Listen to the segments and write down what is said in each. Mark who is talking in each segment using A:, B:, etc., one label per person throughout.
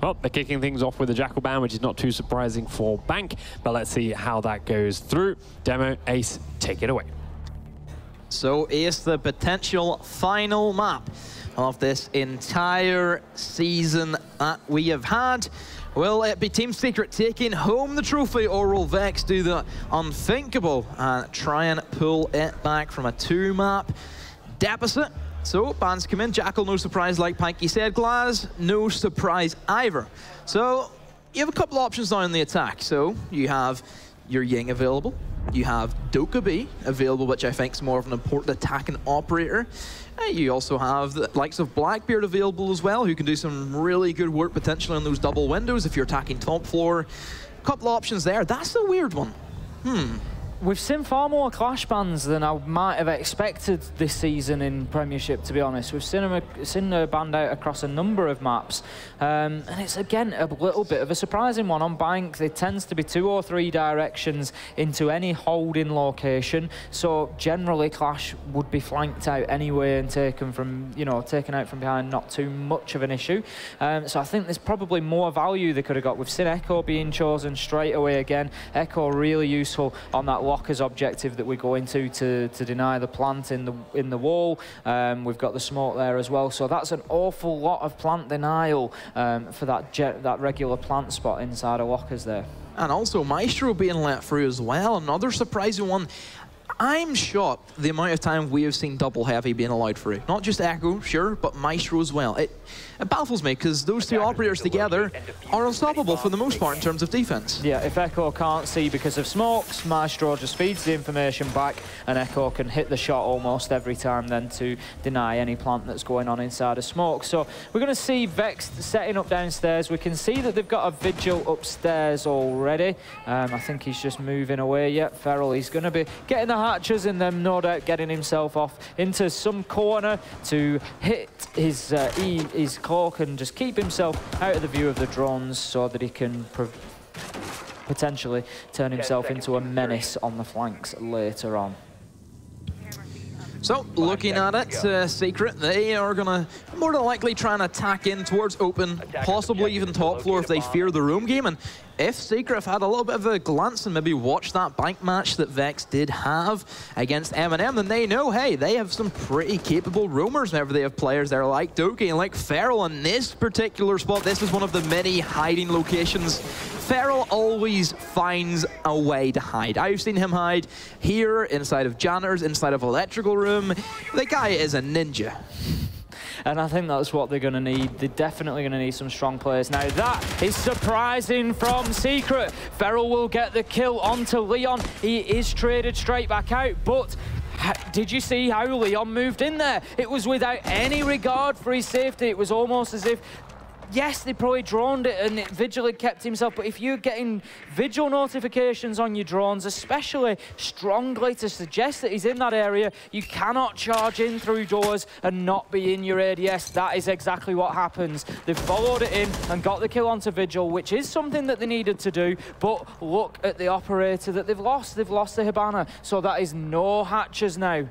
A: Well, they're kicking things off with a Jackal ban, which is not too surprising for Bank, but let's see how that goes through. Demo, Ace, take it away.
B: So Ace, the potential final map of this entire season that we have had. Will it be Team Secret taking home the trophy, or will Vexed do the unthinkable and try and pull it back from a 2-map deficit? So bans come in. Jackal, no surprise, like Panky said. Glaz, no surprise either. So you have a couple options now in the attack. So you have your Ying available. You have Dokkaebi available, which I think is more of an important attacking operator. You also have the likes of Blackbeard available as well, who can do some really good work potentially on those double windows if you're attacking top floor. Couple options there. That's a weird one.
C: We've seen far more Clash bans than I might have expected this season in Premiership, to be honest. We've seen them banned out across a number of maps. And it's, again, a little bit of a surprising one. On Bank, there tends to be 2 or 3 directions into any holding location. So generally, Clash would be flanked out anyway and taken from, taken out from behind, not too much of an issue. So I think there's probably more value they could have got. We've seen Echo being chosen straight away again. Echo really useful on that Locker's objective that we go into to deny the plant in the wall. We've got the smoke there as well, so that's an awful lot of plant denial for that regular plant spot inside of Locker's there. And
B: also Maestro being let through as well, another surprising one. I'm shocked the amount of time we have seen double heavy being allowed through. Not just Echo, sure, but Maestro as well. It baffles me because those 2 operators together are unstoppable for the most part in terms of defense.
C: Yeah, if Echo can't see because of smokes, Maestro just feeds the information back and Echo can hit the shot almost every time then to deny any plant that's going on inside of smoke. So we're going to see Vexed setting up downstairs. We can see that they've got a Vigil upstairs already. I think he's just moving away yet. Feral, he's going to be getting the hatches and then no doubt getting himself off into some corner to hit his cloak and just keep himself out of the view of the drones so that he can potentially turn himself into a menace on the flanks later on.
B: So, looking at it, Secret, they are going to more than likely try and attack in towards open, possibly even top floor if they fear the roam game. And if Secret have had a little bit of a glance and maybe watched that Bank match that Vex did have against M&M, then they know, hey, they have some pretty capable roamers whenever they have players there like Doki and like Feral in this particular spot. This is one of the many hiding locations. Feral always finds a way to hide. I've seen him hide here, inside of janitors, inside of electrical room. The guy is a ninja.
C: And I think that's what they're going to need. They're definitely going to need some strong players. Now, that is surprising from Secret. Feral will get the kill onto Leon. He is traded straight back out, but did you see how Leon moved in there? It was without any regard for his safety. It was almost as if, yes, they probably droned it and Vigil had kept himself, but if you're getting Vigil notifications on your drones, especially strongly to suggest that he's in that area, you cannot charge in through doors and not be in your ADS. That is exactly what happens. They've followed it in and got the kill onto Vigil, which is something that they needed to do, but look at the operator that they've lost. They've lost the Hibana, so that is no hatches now.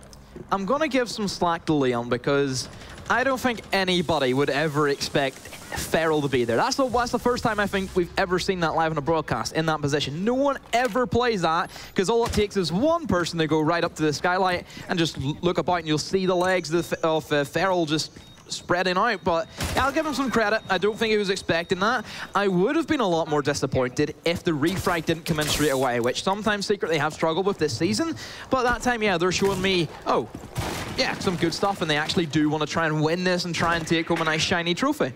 B: I'm going to give some slack to Leon because I don't think anybody would ever expect Feral to be there. That's the first time I think we've ever seen that live on a broadcast in that position. No one ever plays that because all it takes is one person to go right up to the skylight and just look about and you'll see the legs of Feral just spreading out. But yeah, I'll give him some credit. I don't think he was expecting that. I would have been a lot more disappointed if the refrag didn't come in straight away, which sometimes Secret they have struggled with this season. But that time, yeah, they're showing me, oh, yeah, some good stuff, and they actually do want to try and win this and try and take home a nice shiny trophy.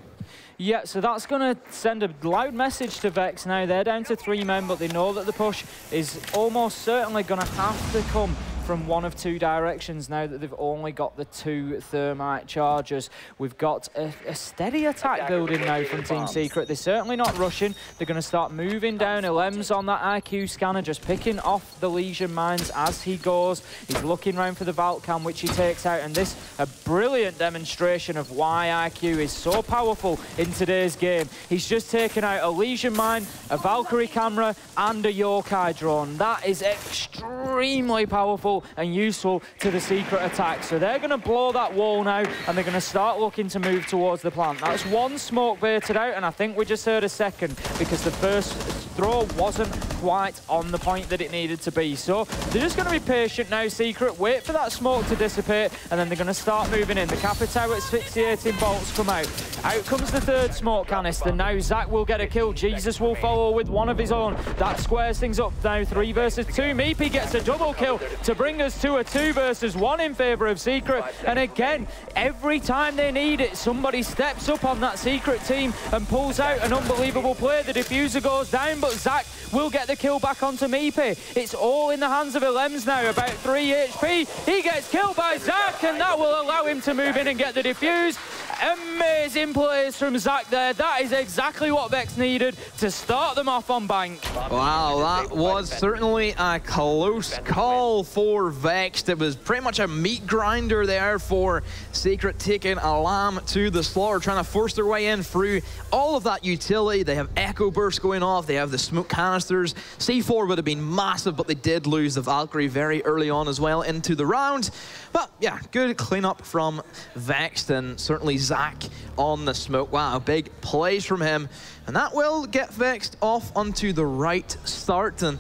C: Yeah, so that's going to send a loud message to Vex now. They're down to 3 men, but they know that the push is almost certainly going to have to come from one of 2 directions now that they've only got the 2 thermite chargers. We've got a steady attack building now from Team Secret. They're certainly not rushing. They're going to start moving down. Ilem's on that IQ scanner, just picking off the Legion mines as he goes. He's looking around for the Valcam, which he takes out, and this a brilliant demonstration of why IQ is so powerful in today's game. He's just taken out a Legion mine, a Valkyrie camera, and a Yokai drone. That is extremely powerful. vital and useful to the Secret attack. So they're going to blow that wall now, and they're going to start looking to move towards the plant. That's one smoke baited out, and I think we just heard a second because the first throw wasn't quite on the point that it needed to be. So they're just going to be patient now, Secret, wait for that smoke to dissipate, and then they're going to start moving in. The Capitao asphyxiating bolts come out. Out comes the third smoke canister. Now Zach will get a kill. Jesus will follow with one of his own. That squares things up now, 3 versus 2. Meepy gets a double kill to bring us to a 2 versus 1 in favour of Secret. And again, every time they need it, somebody steps up on that Secret team and pulls out an unbelievable play. The diffuser goes down, but Zach will get the kill back onto Meepy. It's all in the hands of Elems now, about 3 HP. He gets killed by Zach, and that will allow him to move in and get the defuse. Amazing plays from Zach there. That is exactly what Vex needed to start them off on Bank.
B: Wow, that was certainly a close call for Vexed. It was pretty much a meat grinder there for Secret, taking a lamb to the slaughter, trying to force their way in through all of that utility. They have Echo Burst going off, they have the smoke canisters. C4 would have been massive, but they did lose the Valkyrie very early on as well into the round. But yeah, good cleanup from Vexed, and certainly Zach on the smoke. Wow, big plays from him. And that will get Vexed off onto the right start. And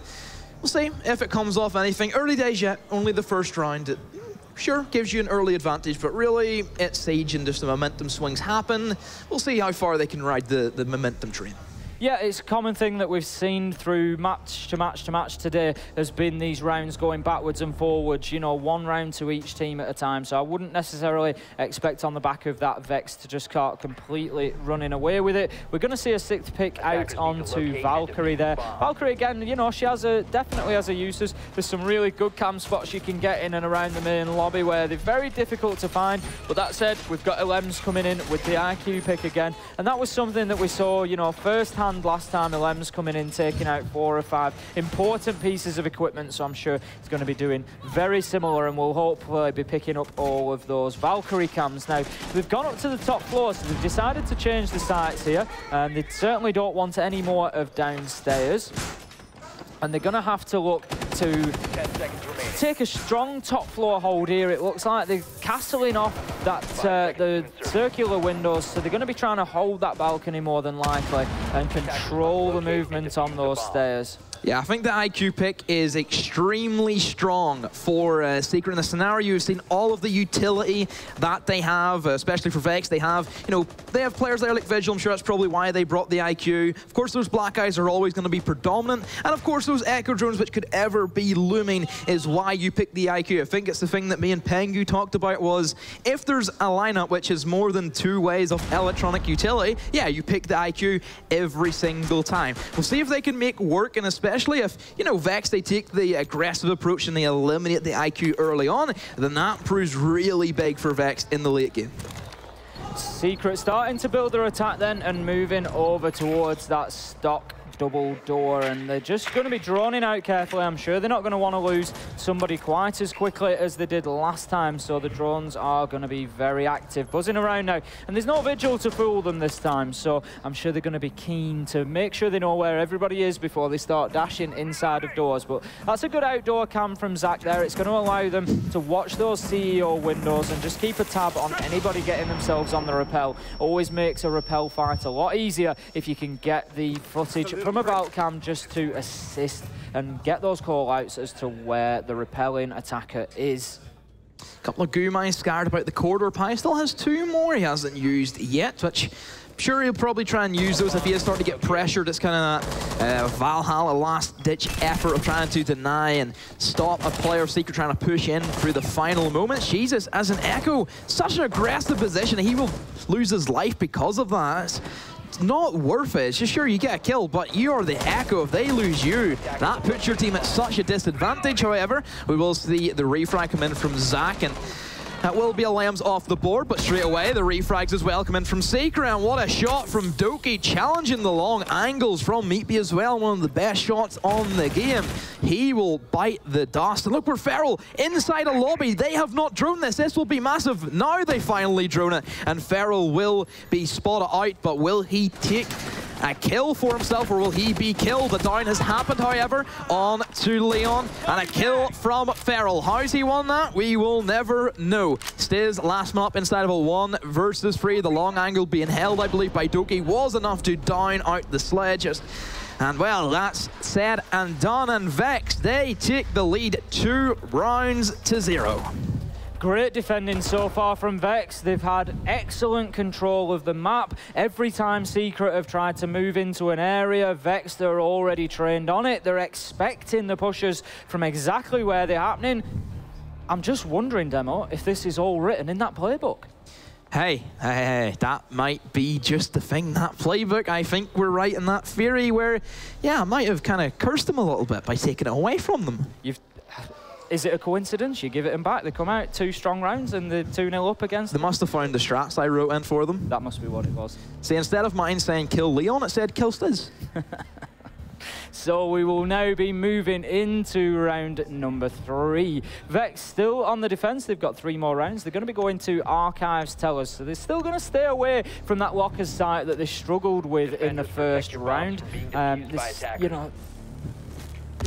B: we'll see if it comes off anything. Early days yet, only the first round. It sure gives you an early advantage, but really it's Siege and just the momentum swings happen. We'll see how far they can ride the momentum train.
C: Yeah, it's a common thing that we've seen through match to match to match today has been these rounds going backwards and forwards, you know, 1 round to each team at a time. So I wouldn't necessarily expect on the back of that Vex to just start completely running away with it. We're going to see a 6th pick out onto Valkyrie there. Valkyrie, again, you know, she has definitely has her uses. There's some really good cam spots you can get in and around the main lobby where they're very difficult to find. But that said, we've got Elems coming in with the IQ pick again. And that was something that we saw, you know, firsthand last time. Elems coming in, taking out 4 or 5 important pieces of equipment, so I'm sure he's going to be doing very similar, and we'll hopefully be picking up all of those Valkyrie cams. Now, they've gone up to the top floor, so they've decided to change the sites here, and they certainly don't want any more of downstairs. And they're going to have to look to take a strong top floor hold here. It looks like they're castling off that the circular windows, so they're going to be trying to hold that balcony more than likely and control the movement on those stairs.
B: Yeah, I think the IQ pick is extremely strong for Secret in the scenario. You've seen all of the utility that they have, especially for Vex. They have, you know, they have players there like Vigil. I'm sure that's probably why they brought the IQ. Of course, those black eyes are always going to be predominant. And of course, those Echo drones, which could ever be looming, is why you pick the IQ. I think it's the thing that me and Pengu talked about was, if there's a lineup which is more than 2 ways of electronic utility, yeah, you pick the IQ every single time. We'll see if they can make work, and especially if, you know, Vex, they take the aggressive approach and they eliminate the IQ early on, then that proves really big for Vex in the late game.
C: Secret starting to build their attack then and moving over towards that stock double door, and they're just going to be droning out carefully. I'm sure they're not going to want to lose somebody quite as quickly as they did last time, so the drones are going to be very active, buzzing around now, and there's no Vigil to fool them this time, so I'm sure they're going to be keen to make sure they know where everybody is before they start dashing inside of doors. But that's a good outdoor cam from Zach there. It's going to allow them to watch those CEO windows and just keep a tab on anybody getting themselves on the rappel. Always makes a rappel fight a lot easier if you can get the footage from a vault cam just to assist and get those call-outs as to where the repelling attacker is.
B: A couple of Gumai scared about the corridor pie. Still has 2 more he hasn't used yet, which I'm sure he'll probably try and use those if he is starting to get pressured. It's kind of that Valhalla last-ditch effort of trying to deny and stop a player of Secret trying to push in through the final moments. Jesus, as an Echo, such an aggressive position, he will lose his life because of that. It's not worth it. It's just, sure, you get a kill, but you are the Echo. If they lose you, that puts your team at such a disadvantage. However, we will see the refrag come in from Zach, and that will be a Lambs off the board, but straight away the refrags as well come in from Secret, and what a shot from Doki, challenging the long angles from Meepy as well. One of the best shots on the game. He will bite the dust. And look, we're Feral inside a lobby. They have not droned this. This will be massive. Now they finally drone it, and Feral will be spotted out, but will he take a kill for himself, or will he be killed? The down has happened, however, on to Leon, and a kill from Feral. How's he won that? We will never know. Stiz, last map inside of a 1 versus 3. The long angle being held, I believe, by Doki was enough to down out the sledge. And well, that's said and done, and Vexed, they take the lead 2 rounds to 0.
C: Great defending so far from Vexed. They've had excellent control of the map. Every time Secret have tried to move into an area, Vexed are already trained on it. They're expecting the pushes from exactly where they're happening. I'm just wondering, Demo, if this is all written in that playbook.
B: Hey, that might be just the thing, that playbook. I think we're right in that theory where, yeah, I might have kind of cursed them a little bit by taking it away from them.
C: Is it a coincidence? You give it them back, they come out 2 strong rounds and they're 2-0 up against them.
B: They must have found the strats I wrote in for them.
C: That must be what it was.
B: See, instead of mine saying kill Leon, it said kill Stiz.
C: So we will now be moving into round number 3. Vex still on the defense. They've got 3 more rounds. They're going to be going to Archives Tellers. So they're still going to stay away from that Lockers site that they struggled with in the first round. You know,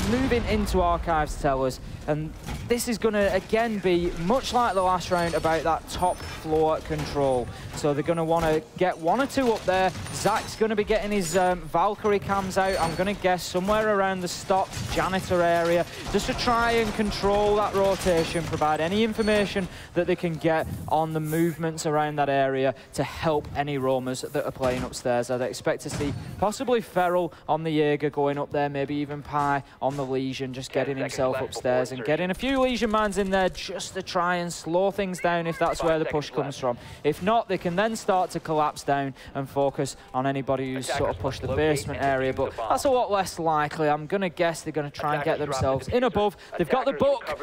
C: moving into Archives Tellers, and this is going to again be much like the last round about that top floor control. So they're going to want to get 1 or 2 up there. Zach's going to be getting his Valkyrie cams out, I'm going to guess somewhere around the stop janitor area, just to try and control that rotation, provide any information that they can get on the movements around that area to help any roamers that are playing upstairs. I'd expect to see possibly Feral on the Jaeger going up there, maybe even Pi on the Legion, just getting himself upstairs and getting a few Legion mans in there just to try and slow things down if that's where the push comes from. If not, they can then start to collapse down and focus on anybody who's sort of pushed the basement area, but that's a lot less likely. I'm going to guess they're going to try and get themselves in above. They've got the book.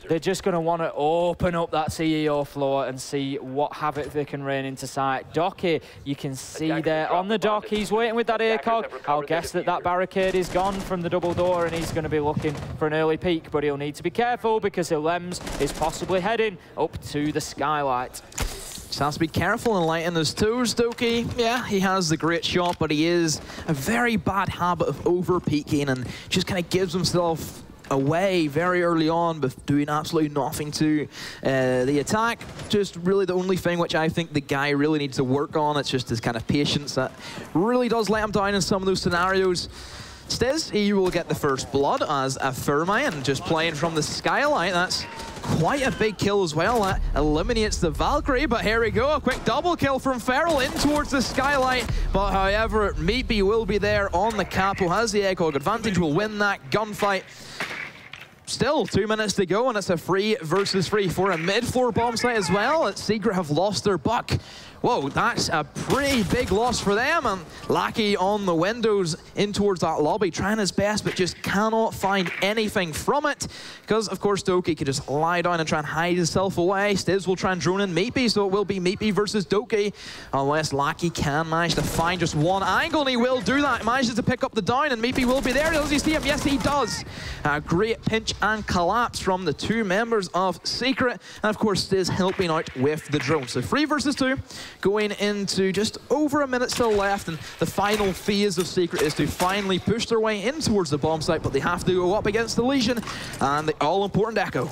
C: They're just going to want to open up that CEO floor and see what havoc they can rain into sight. Docky, you can see there on the dock, he's waiting with that ACOG. I'll guess that that barricade is gone from the double door and he's going to be looking for an early peek, but he'll need to be careful because Hilems is possibly heading up to the skylight.
B: Just has to be careful and light in his toes, Doki. Yeah, he has the great shot, but he is a very bad habit of over-peaking and just kind of gives himself away very early on, but doing absolutely nothing to the attack. Just really the only thing which I think the guy really needs to work on, it's just his kind of patience that really does let him down in some of those scenarios. Stiz, he will get the first blood as a Thermite, just playing from the skylight. That's quite a big kill as well. That eliminates the Valkyrie, but here we go. A quick double kill from Feral in towards the skylight. But however, Meatbee will be there on the capo, has the ACOG advantage, will win that gunfight. Still 2 minutes to go, and it's a 3 versus 3 for a mid-floor bomb site as well. Secret have lost their buck. Whoa, that's a pretty big loss for them, and Lackey on the windows in towards that lobby, trying his best, but just cannot find anything from it, because of course Doki could just lie down and try and hide himself away. Stiz will try and drone in Meatbee, so it will be Meatbee versus Doki, unless Lackey can manage to find just one angle, and he will do that. He manages to pick up the down, and Meatbee will be there. Does he see him? Yes, he does. A great pinch and collapse from the 2 members of Secret, and of course Stiz helping out with the drone. So 3 versus 2. Going into just over a minute still left, and the final phase of Secret is to finally push their way in towards the bomb site, but they have to go up against the Legion and the all-important Echo.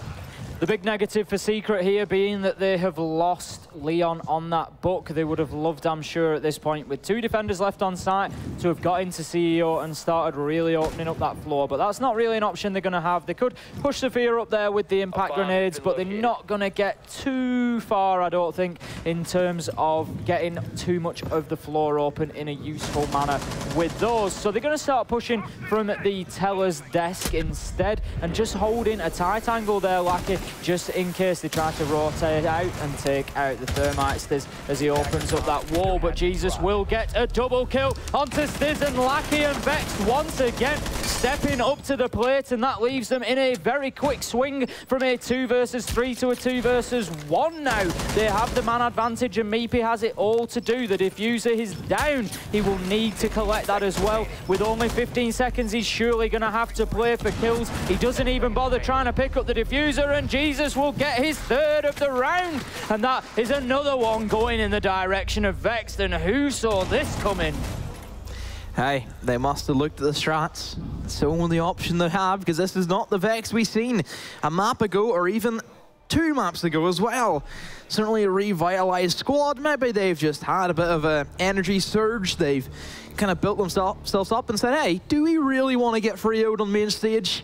C: The big negative for Secret here being that they have lost Leon on that book. They would have loved, I'm sure, at this point, with 2 defenders left on site, to have got into CEO and started really opening up that floor. But that's not really an option they're going to have. They could push Sophia up there with the impact grenades, but they're not going to get too far, I don't think, in terms of getting too much of the floor open in a useful manner with those. So they're going to start pushing from the teller's desk instead, and just holding a tight angle there, Lackey, just in case they try to rotate out and take out the Thermite Stiz as he opens up that wall. But Jesus will get a double kill onto Stiz, and Lackey and Vexed once again stepping up to the plate, and that leaves them in a very quick swing from a 2 versus 3 to a 2 versus 1 now. They have the man advantage, and Meepy has it all to do. The diffuser is down. He will need to collect that as well. With only 15 seconds, he's surely going to have to play for kills. He doesn't even bother trying to pick up the diffuser, and Jesus will get his 3rd of the round, and that is another one going in the direction of Vexed, and who saw this coming?
B: Hey, they must have looked at the strats. It's the only option they have, because this is not the Vexed we've seen a map ago, or even 2 maps ago as well. Certainly a revitalized squad. Maybe they've just had a bit of an energy surge. They've kind of built themselves up and said, hey, do we really want to get free out on main stage?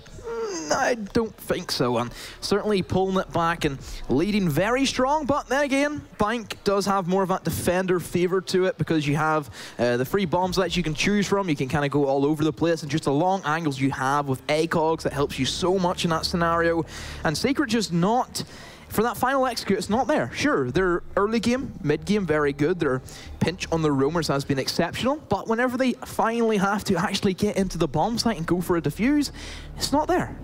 B: I don't think so, and certainly pulling it back and leading very strong, but then again, Bank does have more of that defender fever to it, because you have the free bombs that you can choose from. You can kind of go all over the place, and just the long angles you have with ACOGs that helps you so much in that scenario. And Secret just not... For that final execute, it's not there. Sure, their early game, mid game, very good. Their pinch on the roamers has been exceptional, but whenever they finally have to actually get into the bomb site and go for a defuse, it's not there.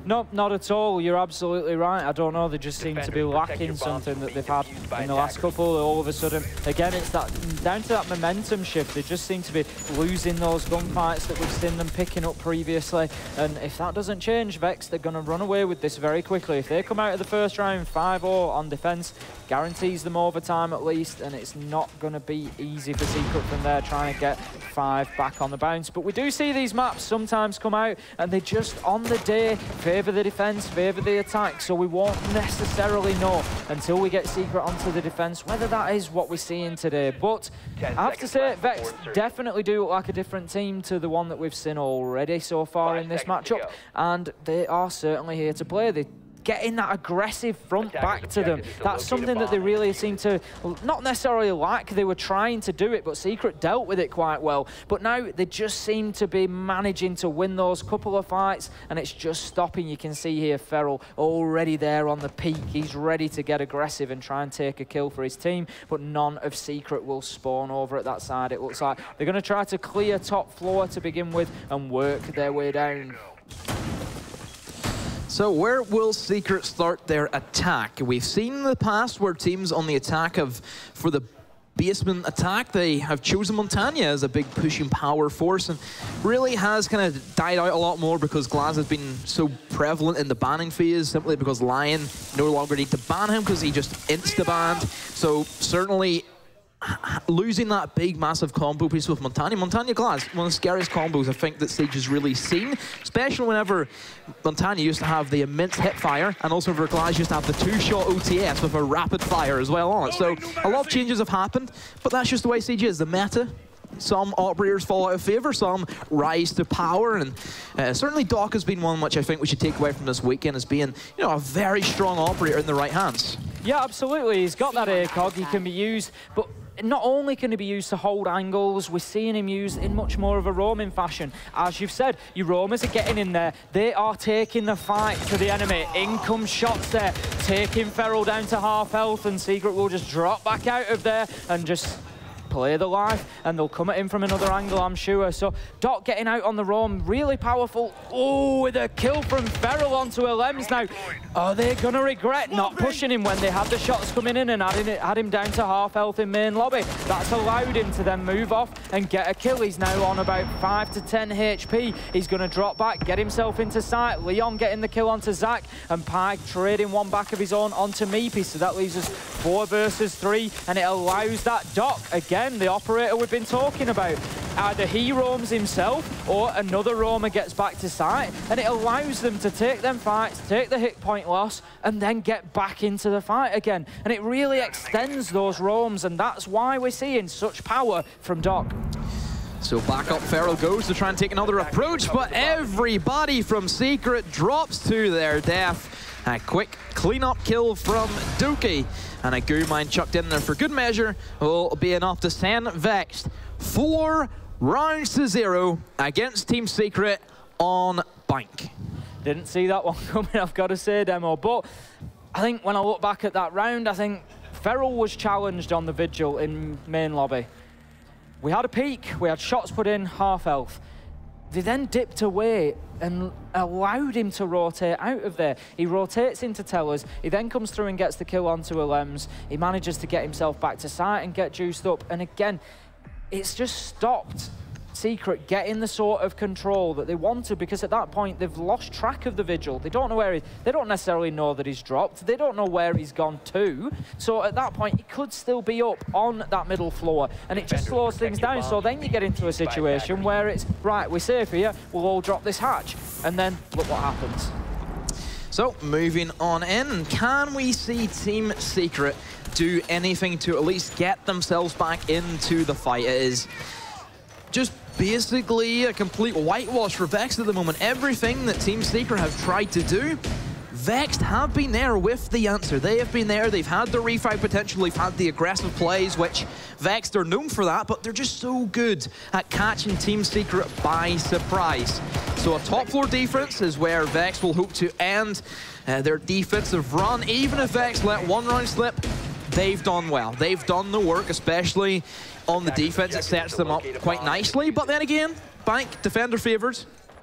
C: No, not at all. You're absolutely right. I don't know, they just seem to be lacking something that they've had in the last couple. All of a sudden, again, it's that down to that momentum shift. They just seem to be losing those gunfights that we've seen them picking up previously. And if that doesn't change, Vex, they're going to run away with this very quickly. If they come out of the first round 5-0 on defense, guarantees them overtime at least, and it's not going to be easy for Secret from there trying to get 5 back on the bounce. But we do see these maps sometimes come out, and they just, on the day, favour the defence, favour the attack, so we won't necessarily know until we get Secret onto the defence whether that is what we're seeing today. But I have to say, Vex definitely do look like a different team to the one that we've seen already so far in this matchup, and they are certainly here to play. They getting that aggressive front back to them. That's something that they really seem to not necessarily lack. They were trying to do it, but Secret dealt with it quite well. But now they just seem to be managing to win those couple of fights, and it's just stopping. You can see here Feral already there on the peak. He's ready to get aggressive and try and take a kill for his team, but none of Secret will spawn over at that side. It looks like they're going to try to clear top floor to begin with and work their way down.
B: So where will Secret start their attack? We've seen in the past where teams on the attack have, for the basement attack, they have chosen Montagna as a big pushing power force, and really has kind of died out a lot more because Glaz has been so prevalent in the banning phase, simply because Lion no longer need to ban him because he just insta-banned. So certainly losing that big, massive combo piece with Montagna Glaz, one of the scariest combos I think that Siege has really seen, especially whenever Montagna used to have the immense hip fire, and also for Glaz used to have the 2-shot OTS with a rapid fire as well on it. So a lot of changes have happened, but that's just the way Siege is, the meta. Some operators fall out of favor, some rise to power, and certainly Doc has been one which I think we should take away from this weekend as being, you know, a very strong operator in the right hands. Yeah,
C: absolutely. He's got that ACOG, he can be used, but not only can he be used to hold angles, we're seeing him used in much more of a roaming fashion. As you've said, your roamers are getting in there. They are taking the fight to the enemy. In comes shots there, taking Feral down to half health, and Secret will just drop back out of there and just play the life, and they'll come at him from another angle, I'm sure. So Doc getting out on the roam, really powerful. Oh, with a kill from Feral onto Lems now. Are they going to regret not pushing him when they had the shots coming in and had him down to half health in main lobby? That's allowed him to then move off and get a kill. He's now on about 5 to 10 HP. He's going to drop back, get himself into sight. Leon getting the kill onto Zach, and Pike trading one back of his own onto Meepy. So that leaves us 4 versus 3, and it allows that Doc, again, the operator we've been talking about. Either he roams himself or another roamer gets back to site, and it allows them to take them fights, take the hit point loss, and then get back into the fight again. And it really extends those roams, and that's why we're seeing such power from Doc.
B: So back up Feral goes to try and take another approach, but everybody from Secret drops to their death. A quick clean-up kill from Dookie, and a goo mine chucked in there for good measure will be enough to send Vexed 4 rounds to 0 against Team Secret on Bank.
C: Didn't see that one coming, I've got to say, Demo, but I think when I look back at that round, I think Feral was challenged on the Vigil in main lobby. We had a peak, we had shots put in, half health. They then dipped away and allowed him to rotate out of there. He rotates into tellers, he then comes through and gets the kill onto Lems. He manages to get himself back to site and get juiced up, and again, it's just stopped Secret getting the sort of control that they wanted, because at that point they've lost track of the Vigil. They don't know where they don't necessarily know that he's dropped. They don't know where he's gone to. So at that point, he could still be up on that middle floor, and it just slows things down. So then you get into a situation where it's, right, we're safe here, we'll all drop this hatch. And then look what happens.
B: So moving on in, can we see Team Secret do anything to at least get themselves back into the fight? It is just basically a complete whitewash for Vexed at the moment. Everything that Team Secret have tried to do, Vexed have been there with the answer. They have been there, they've had the refight potential, they've had the aggressive plays, which Vexed are known for that, but they're just so good at catching Team Secret by surprise. So a top floor defense is where Vexed will hope to end their defensive run. Even if Vexed let one round slip, they've done well. They've done the work, especially on the defense. It sets them up quite nicely. But then again, Bank, defender favored.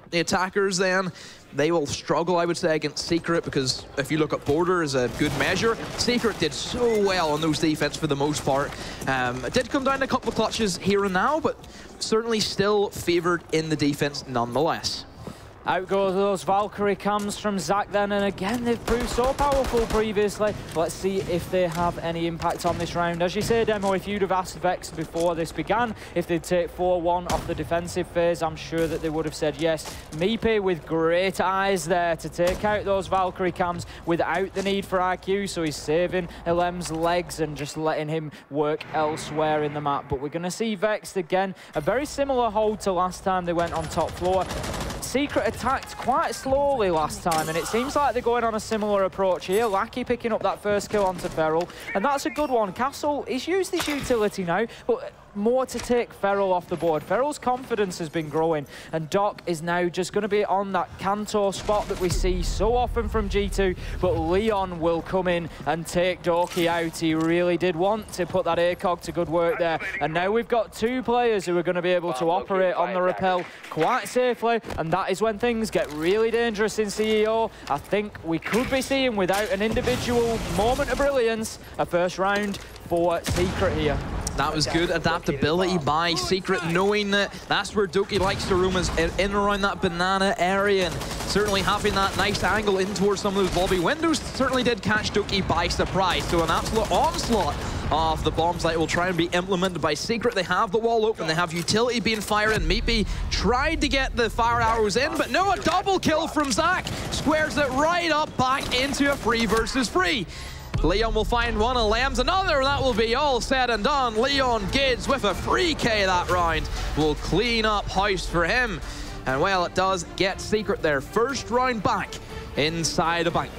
B: The attackers then, they will struggle, I would say, against Secret, because if you look at Border as a good measure, Secret did so well on those defense for the most part. It did come down to a couple of clutches here and now, but certainly still favored in the defense nonetheless.
C: Out goes those Valkyrie cams from Zach then, and again, they've proved so powerful previously. Let's see if they have any impact on this round. As you say, Demo, if you'd have asked Vexed before this began if they'd take 4-1 off the defensive phase, I'm sure that they would have said yes. Meepy with great eyes there to take out those Valkyrie cams without the need for IQ, so he's saving LM's legs and just letting him work elsewhere in the map. But we're going to see Vexed again, a very similar hold to last time they went on top floor. Secret attacked quite slowly last time, and it seems like they're going on a similar approach here. Lackey picking up that first kill onto Feral, and that's a good one. Castle, he's used this utility now, but more to take Feral off the board. Feral's confidence has been growing, and Doc is now just going to be on that Kanto spot that we see so often from G2, but Leon will come in and take Doki out. He really did want to put that ACOG to good work there, and now we've got two players who are going to be able to operate on the rappel quite safely, and that is when things get really dangerous in CEO. I think we could be seeing, without an individual moment of brilliance, a first round for Secret here.
B: That was good adaptability by Secret, knowing that that's where Doki likes to roam, is in around that banana area, and certainly having that nice angle in towards some of those lobby windows certainly did catch Doki by surprise. So an absolute onslaught of the bombs that will try and be implemented by Secret. They have the wall open, they have utility being fired, and Meepy tried to get the fire arrows in, but no, a double kill from Zach squares it right up back into a 3 versus 3. Leon will find one, LM's another, and that will be all said and done. Leon Gids with a free K that round will clean up house for him. And well, it does get Secret their first round back inside a Bank.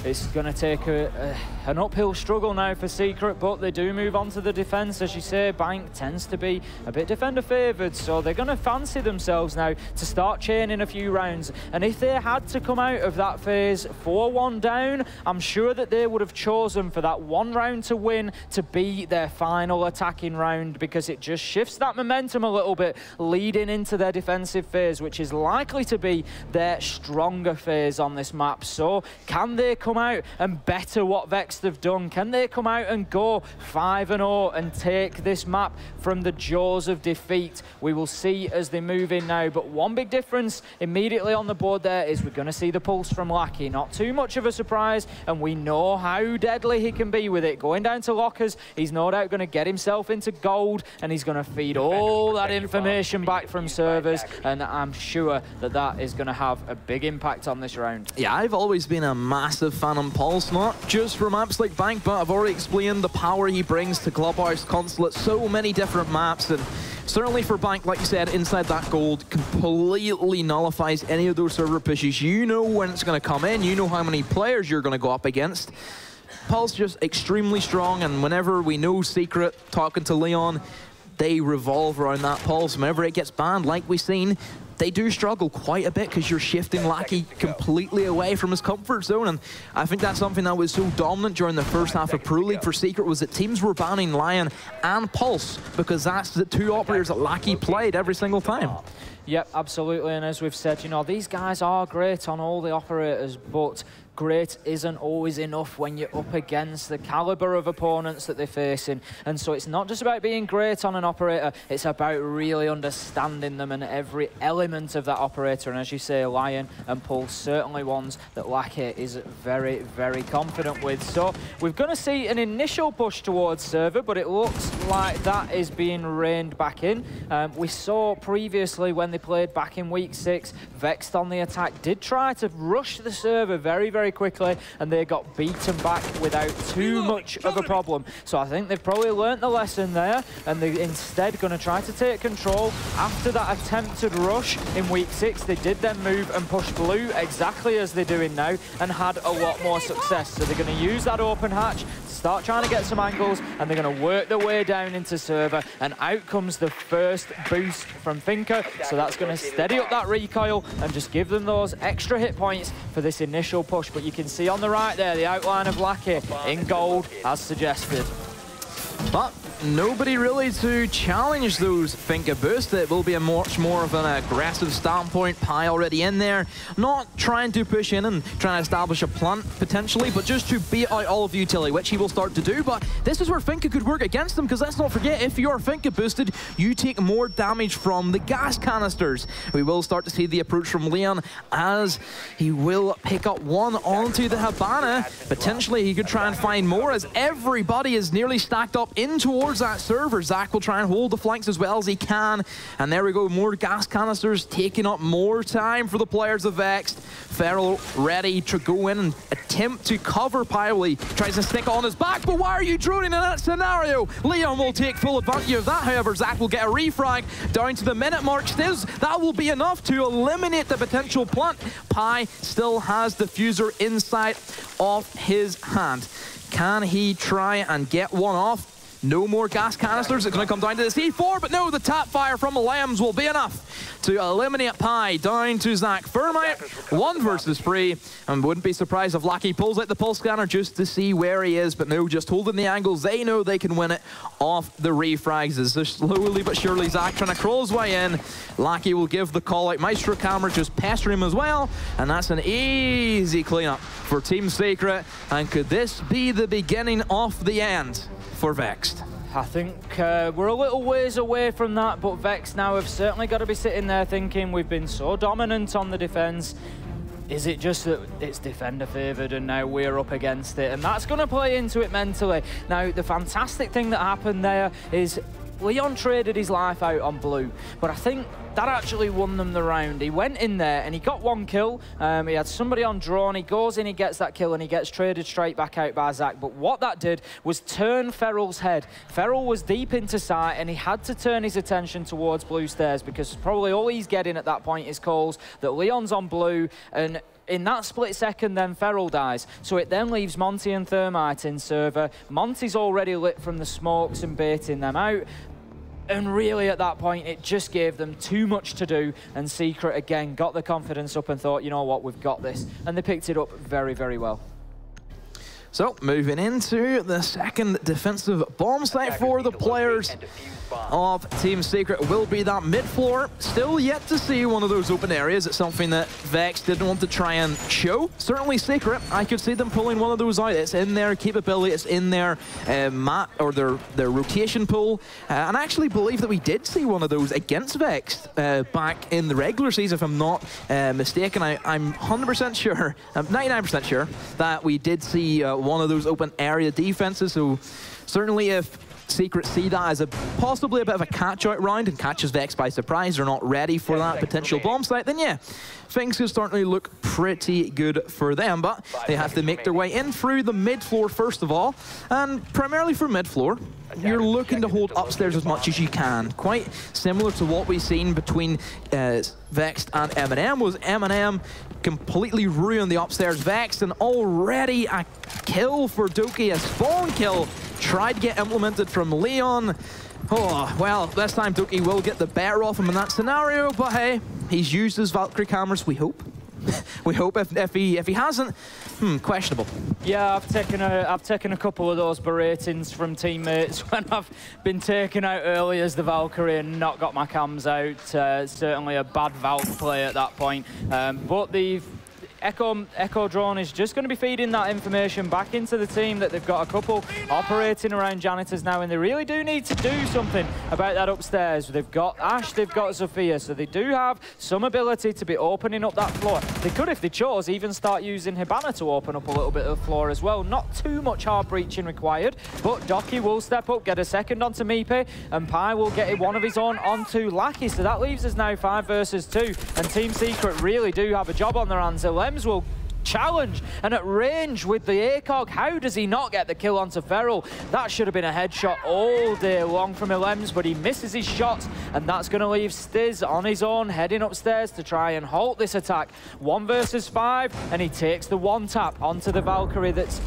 C: It's going to take an uphill struggle now for Secret, but they do move on to the defense. As you say, Bank tends to be a bit defender favored, so they're going to fancy themselves now to start chaining a few rounds. And if they had to come out of that phase 4-1 down, I'm sure that they would have chosen for that one round to win to be their final attacking round, because it just shifts that momentum a little bit leading into their defensive phase, which is likely to be their stronger phase on this map. So can they come out and better what Vexed have done? Can they come out and go 5-0 and take this map from the jaws of defeat? We will see as they move in now, but one big difference immediately on the board there is we're going to see the pulse from Lackey. Not too much of a surprise, and we know how deadly he can be with it. Going down to lockers, he's no doubt going to get himself into gold, and he's going to feed all that information back from servers, and I'm sure that that is going to have a big impact on this round.
B: Yeah, I've always been a massive fan of Pulse, not just for maps like Bank, but I've already explained the power he brings to Clubhouse, Consulate, so many different maps, and certainly for Bank, like you said, inside that gold completely nullifies any of those server pushes. You know when it's going to come in, you know how many players you're going to go up against. Pulse just extremely strong, and whenever we know Secret talking to Leon, they revolve around that Pulse. Whenever it gets banned, like we've seen, they do struggle quite a bit because you're shifting Lackey completely away from his comfort zone, and I think that's something that was so dominant during the first half of Pro League for Secret, was that teams were banning Lion and Pulse because that's the two operators that Lackey played every single time.
C: Yep, absolutely, and as we've said, you know, these guys are great on all the operators, but great isn't always enough when you're up against the caliber of opponents that they're facing. And so it's not just about being great on an operator, it's about really understanding them and every element of that operator. And as you say, Lion and Pulse, certainly ones that Lackey is very, very confident with. So we're going to see an initial push towards server, but it looks like that is being reined back in. We saw previously when they played back in week 6, Vexed on the attack did try to rush the server very, very quickly, and they got beaten back without too much of a problem. So I think they've probably learnt the lesson there, and they're instead going to try to take control. After that attempted rush in week 6, they did then move and push blue exactly as they're doing now, and had a lot more success. So they're going to use that open hatch to start trying to get some angles, and they're going to work their way down into server, and out comes the first boost from Finka. So that's going to steady up that recoil and just give them those extra hit points for this initial push. But you can see on the right there the outline of Lackey in gold as suggested.
B: But nobody really to challenge those Finka boosts. It will be a much more of an aggressive standpoint. Pi already in there, not trying to push in and trying to establish a plant potentially, but just to beat out all of the utility, which he will start to do. But this is where Finka could work against them, because let's not forget, if you are Finka boosted, you take more damage from the gas canisters. We will start to see the approach from Leon as he will pick up one onto the Habana. Potentially he could try and find more, as everybody is nearly stacked up in towards that server. Zach will try and hold the flanks as well as he can. And there we go, more gas canisters taking up more time for the players of Vexed. Feral ready to go in and attempt to cover Piley. Tries to stick on his back, but why are you droning in that scenario? Leon will take full advantage of that. However, Zach will get a refrag down to the minute mark. Still, that will be enough to eliminate the potential plant. Pi still has the diffuser inside of his hand. Can he try and get one off? No more gas canisters. It's going to come down to the C4, but no, the tap fire from the Lambs will be enough to eliminate Pi. Down to Zach. Thermite, 1 versus 3, and wouldn't be surprised if Lackey pulls out the pulse scanner just to see where he is, but no, just holding the angles. They know they can win it off the refrags. As just slowly but surely Zach trying to crawl his way in. Lackey will give the call out. Maestro camera just pester him as well, and that's an easy cleanup for Team Secret. And could this be the beginning of the end for Vexed?
C: I think we're a little ways away from that, but Vexed now have certainly got to be sitting there thinking, we've been so dominant on the defense. Is it just that it's defender favoured and now we're up against it? And that's going to play into it mentally. Now, the fantastic thing that happened there is Leon traded his life out on blue, but I think that actually won them the round. He went in there and he got 1 kill. He had somebody on drawn. He goes in, he gets that kill, and he gets traded straight back out by Zach. But what that did was turn Feral's head. Feral was deep into sight, and he had to turn his attention towards blue stairs, because probably all he's getting at that point is calls that Leon's on blue, and in that split second, then Feral dies. So it then leaves Monty and Thermite in server. Monty's already lit from the smokes and baiting them out. And really at that point, it just gave them too much to do. And Secret, again, got the confidence up and thought, you know what, we've got this. And they picked it up very, very well.
B: So, moving into the second defensive bomb site for the players of Team Secret will be that mid-floor. Still yet to see one of those open areas. It's something that Vex didn't want to try and show. Certainly Secret, I could see them pulling one of those out. It's in their capability, it's in their map, or their rotation pool. And I actually believe that we did see one of those against Vex back in the regular season, if I'm not mistaken. I'm 100% sure, I'm 99% sure that we did see one of those open area defenses. So certainly if Secret see that as possibly a bit of a catch-out round and catches Vex by surprise, they're not ready for that potential bomb site, then yeah, things could certainly look pretty good for them. But they have to make their way in through the mid-floor first of all, and primarily for mid-floor, you're looking to hold upstairs as much as you can. Quite similar to what we've seen between Vexed and M&M, was M&M completely ruined the upstairs Vex, and already a kill for Doki, a spawn kill tried to get implemented from Leon. Oh, well, this time Doki will get the better off him in that scenario, but hey, he's used his Valkyrie cameras, we hope. We hope. If he hasn't, questionable. Yeah,
C: I've taken a couple of those beratings from teammates when I've been taken out early as the Valkyrie and not got my cams out. Certainly a bad Valk play at that point. But Echo Drone is just going to be feeding that information back into the team that they've got a couple operating around janitors now, and they really do need to do something about that upstairs. They've got Ash, they've got Zofia, so they do have some ability to be opening up that floor. They could, if they chose, even start using Hibana to open up a little bit of the floor as well. Not too much hard breaching required, but Doki will step up, get a second onto Mipe, and Pi will get one of his own onto Lackey. So that leaves us now 5 versus 2, and Team Secret really do have a job on their hands. Lems will challenge, and at range with the ACOG, how does he not get the kill onto Feral? That should have been a headshot all day long from Lems, but he misses his shots, and that's going to leave Stiz on his own, heading upstairs to try and halt this attack. 1 versus 5, and he takes the 1 tap onto the Valkyrie that's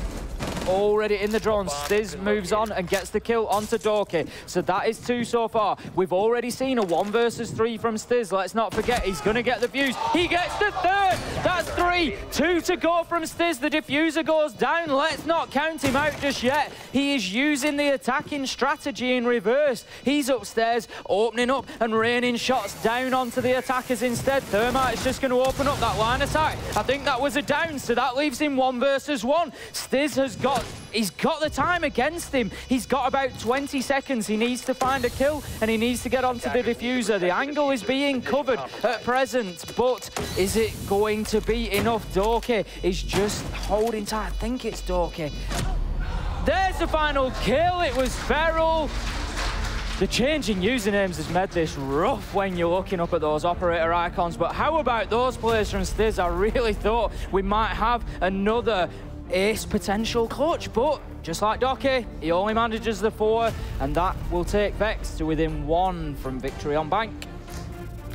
C: already in the drone. Stiz moves on and gets the kill onto Doki. So that is 2 so far. We've already seen a 1 versus 3 from Stiz. Let's not forget, he's going to get the fuse. He gets the 3rd. That's 3. 2 to go from Stiz. The diffuser goes down. Let's not count him out just yet. He is using the attacking strategy in reverse. He's upstairs, opening up and raining shots down onto the attackers instead. Thermite is just going to open up that line attack. I think that was a down, so that leaves him 1 versus 1. Stiz has got the time against him. He's got about 20 seconds. He needs to find a kill, and he needs to get onto the diffuser. The angle is being covered at present, but is it going to be enough? Doki is just holding tight. I think it's Doki. There's the final kill. It was Feral. The changing usernames has made this rough when you're looking up at those operator icons, but how about those players from Stiz? I really thought we might have another ace potential clutch, but just like Doki, he only manages the 4, and that will take Vexed to within 1 from victory on Bank.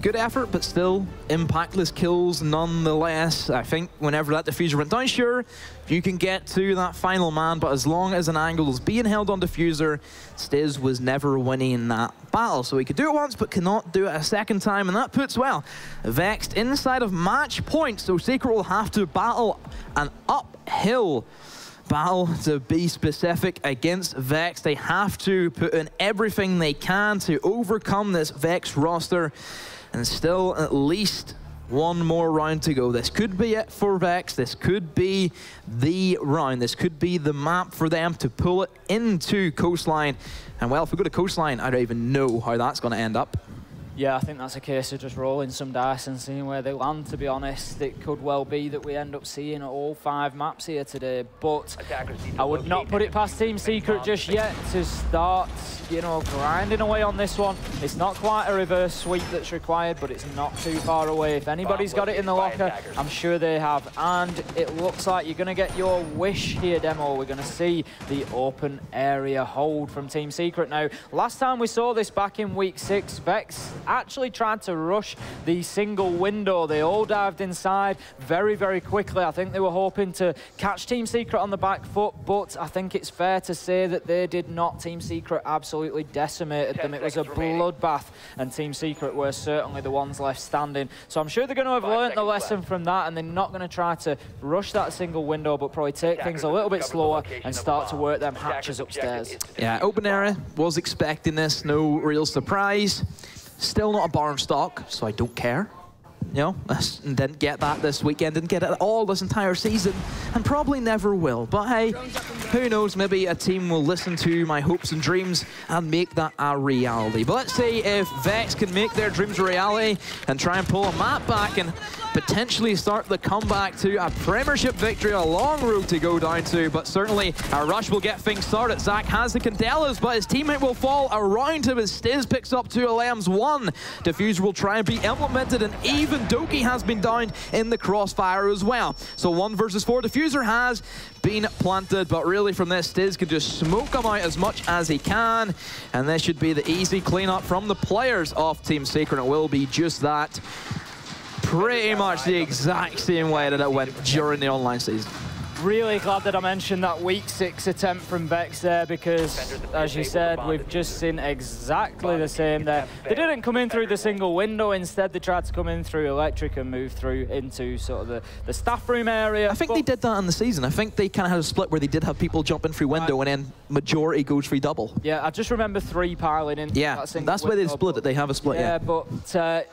B: Good effort, but still impactless kills nonetheless. I think whenever that diffuser went down, sure, you can get to that final man, but as long as an angle is being held on diffuser, Stiz was never winning that battle. So he could do it once, but cannot do it a second time, and that puts, well, Vexed inside of match point, so Secret will have to battle an uphill battle to be specific against Vex. They have to put in everything they can to overcome this Vex roster, and still at least 1 more round to go. This could be it for Vex. This could be the round. This could be the map for them to pull it into Coastline. And well, if we go to Coastline, I don't even know how that's going to end up.
C: Yeah, I think that's a case of just rolling some dice and seeing where they land, to be honest. It could well be that we end up seeing all 5 maps here today, but I would not put it past Team Secret just yet to start, you know, grinding away on this one. It's not quite a reverse sweep that's required, but it's not too far away. If anybody's got it in the locker, I'm sure they have. And it looks like you're going to get your wish here, Demo. We're going to see the open area hold from Team Secret now. Last time we saw this back in week 6, Vex actually tried to rush the single window. They all dived inside very, very quickly. I think they were hoping to catch Team Secret on the back foot, but I think it's fair to say that they did not. Team Secret absolutely decimated them. It was a bloodbath, and Team Secret were certainly the ones left standing. So I'm sure they're going to have learned the lesson from that, and they're not going to try to rush that single window, but probably take things a little bit slower and start to work them hatches upstairs.
B: Yeah, open area, was expecting this, no real surprise. Still not a barn stock, so I don't care. You know, didn't get that this weekend, didn't get it at all this entire season, and probably never will. But hey, who knows, maybe a team will listen to my hopes and dreams and make that a reality. But let's see if Vex can make their dreams a reality and try and pull a map back and potentially start the comeback to a Premiership victory. A long road to go down to, but certainly a rush will get things started. Zach has the Candelas, but his teammate will fall around him as Stiz picks up 2 LMs. 1 diffuser will try and be implemented, and even Doki has been down in the crossfire as well. So 1 versus 4 diffuser has been planted, but really from this, Stiz can just smoke him out as much as he can, and this should be the easy cleanup from the players of Team Secret. It will be just that. Pretty much the exact same way that it went during the online season.
C: Really glad that I mentioned that week 6 attempt from Vex there, because as you said, we've just seen exactly the same there. They didn't come in through the single window, instead they tried to come in through electric and move through into sort of the staff room area.
B: I think they did that in the season. I think they kind of had a split where they did have people jump in through window and then majority goes through double.
C: Yeah, I just remember 3 piling in.
B: Yeah, that's where they split it. They have a split, yeah.
C: But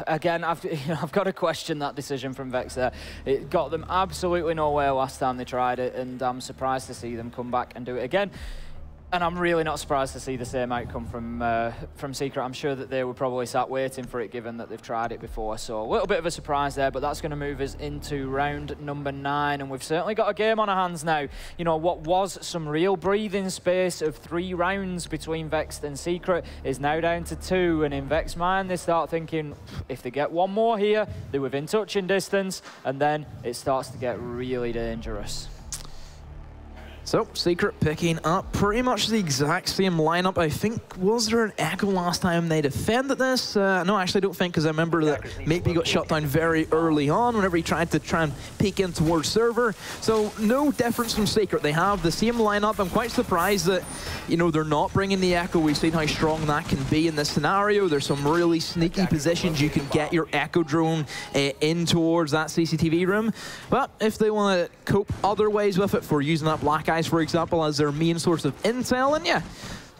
C: again, I've got to question that decision from Vexed there. It got them absolutely nowhere last time they tried it, and I'm surprised to see them come back and do it again. And I'm really not surprised to see the same outcome from Secret. I'm sure that they were probably sat waiting for it, given that they've tried it before. So a little bit of a surprise there, but that's going to move us into round number 9. And we've certainly got a game on our hands now. You know, what was some real breathing space of 3 rounds between Vexed and Secret is now down to 2. And in Vexed's mind, they start thinking, if they get one more here, they're within touching distance. And then it starts to get really dangerous.
B: So, Secret picking up pretty much the exact same lineup. I think, was there an echo last time they defended this? No, actually I don't think, because I remember that Maybe got shut down very early on whenever he tried to peek in towards server. So, no difference from Secret. They have the same lineup. I'm quite surprised that, you know, they're not bringing the echo. We've seen how strong that can be in this scenario. There's some really sneaky positions you can get your echo drone in towards that CCTV room. But if they want to cope other ways with it, for using that Black Eye, for example, as their main source of intel, and yeah,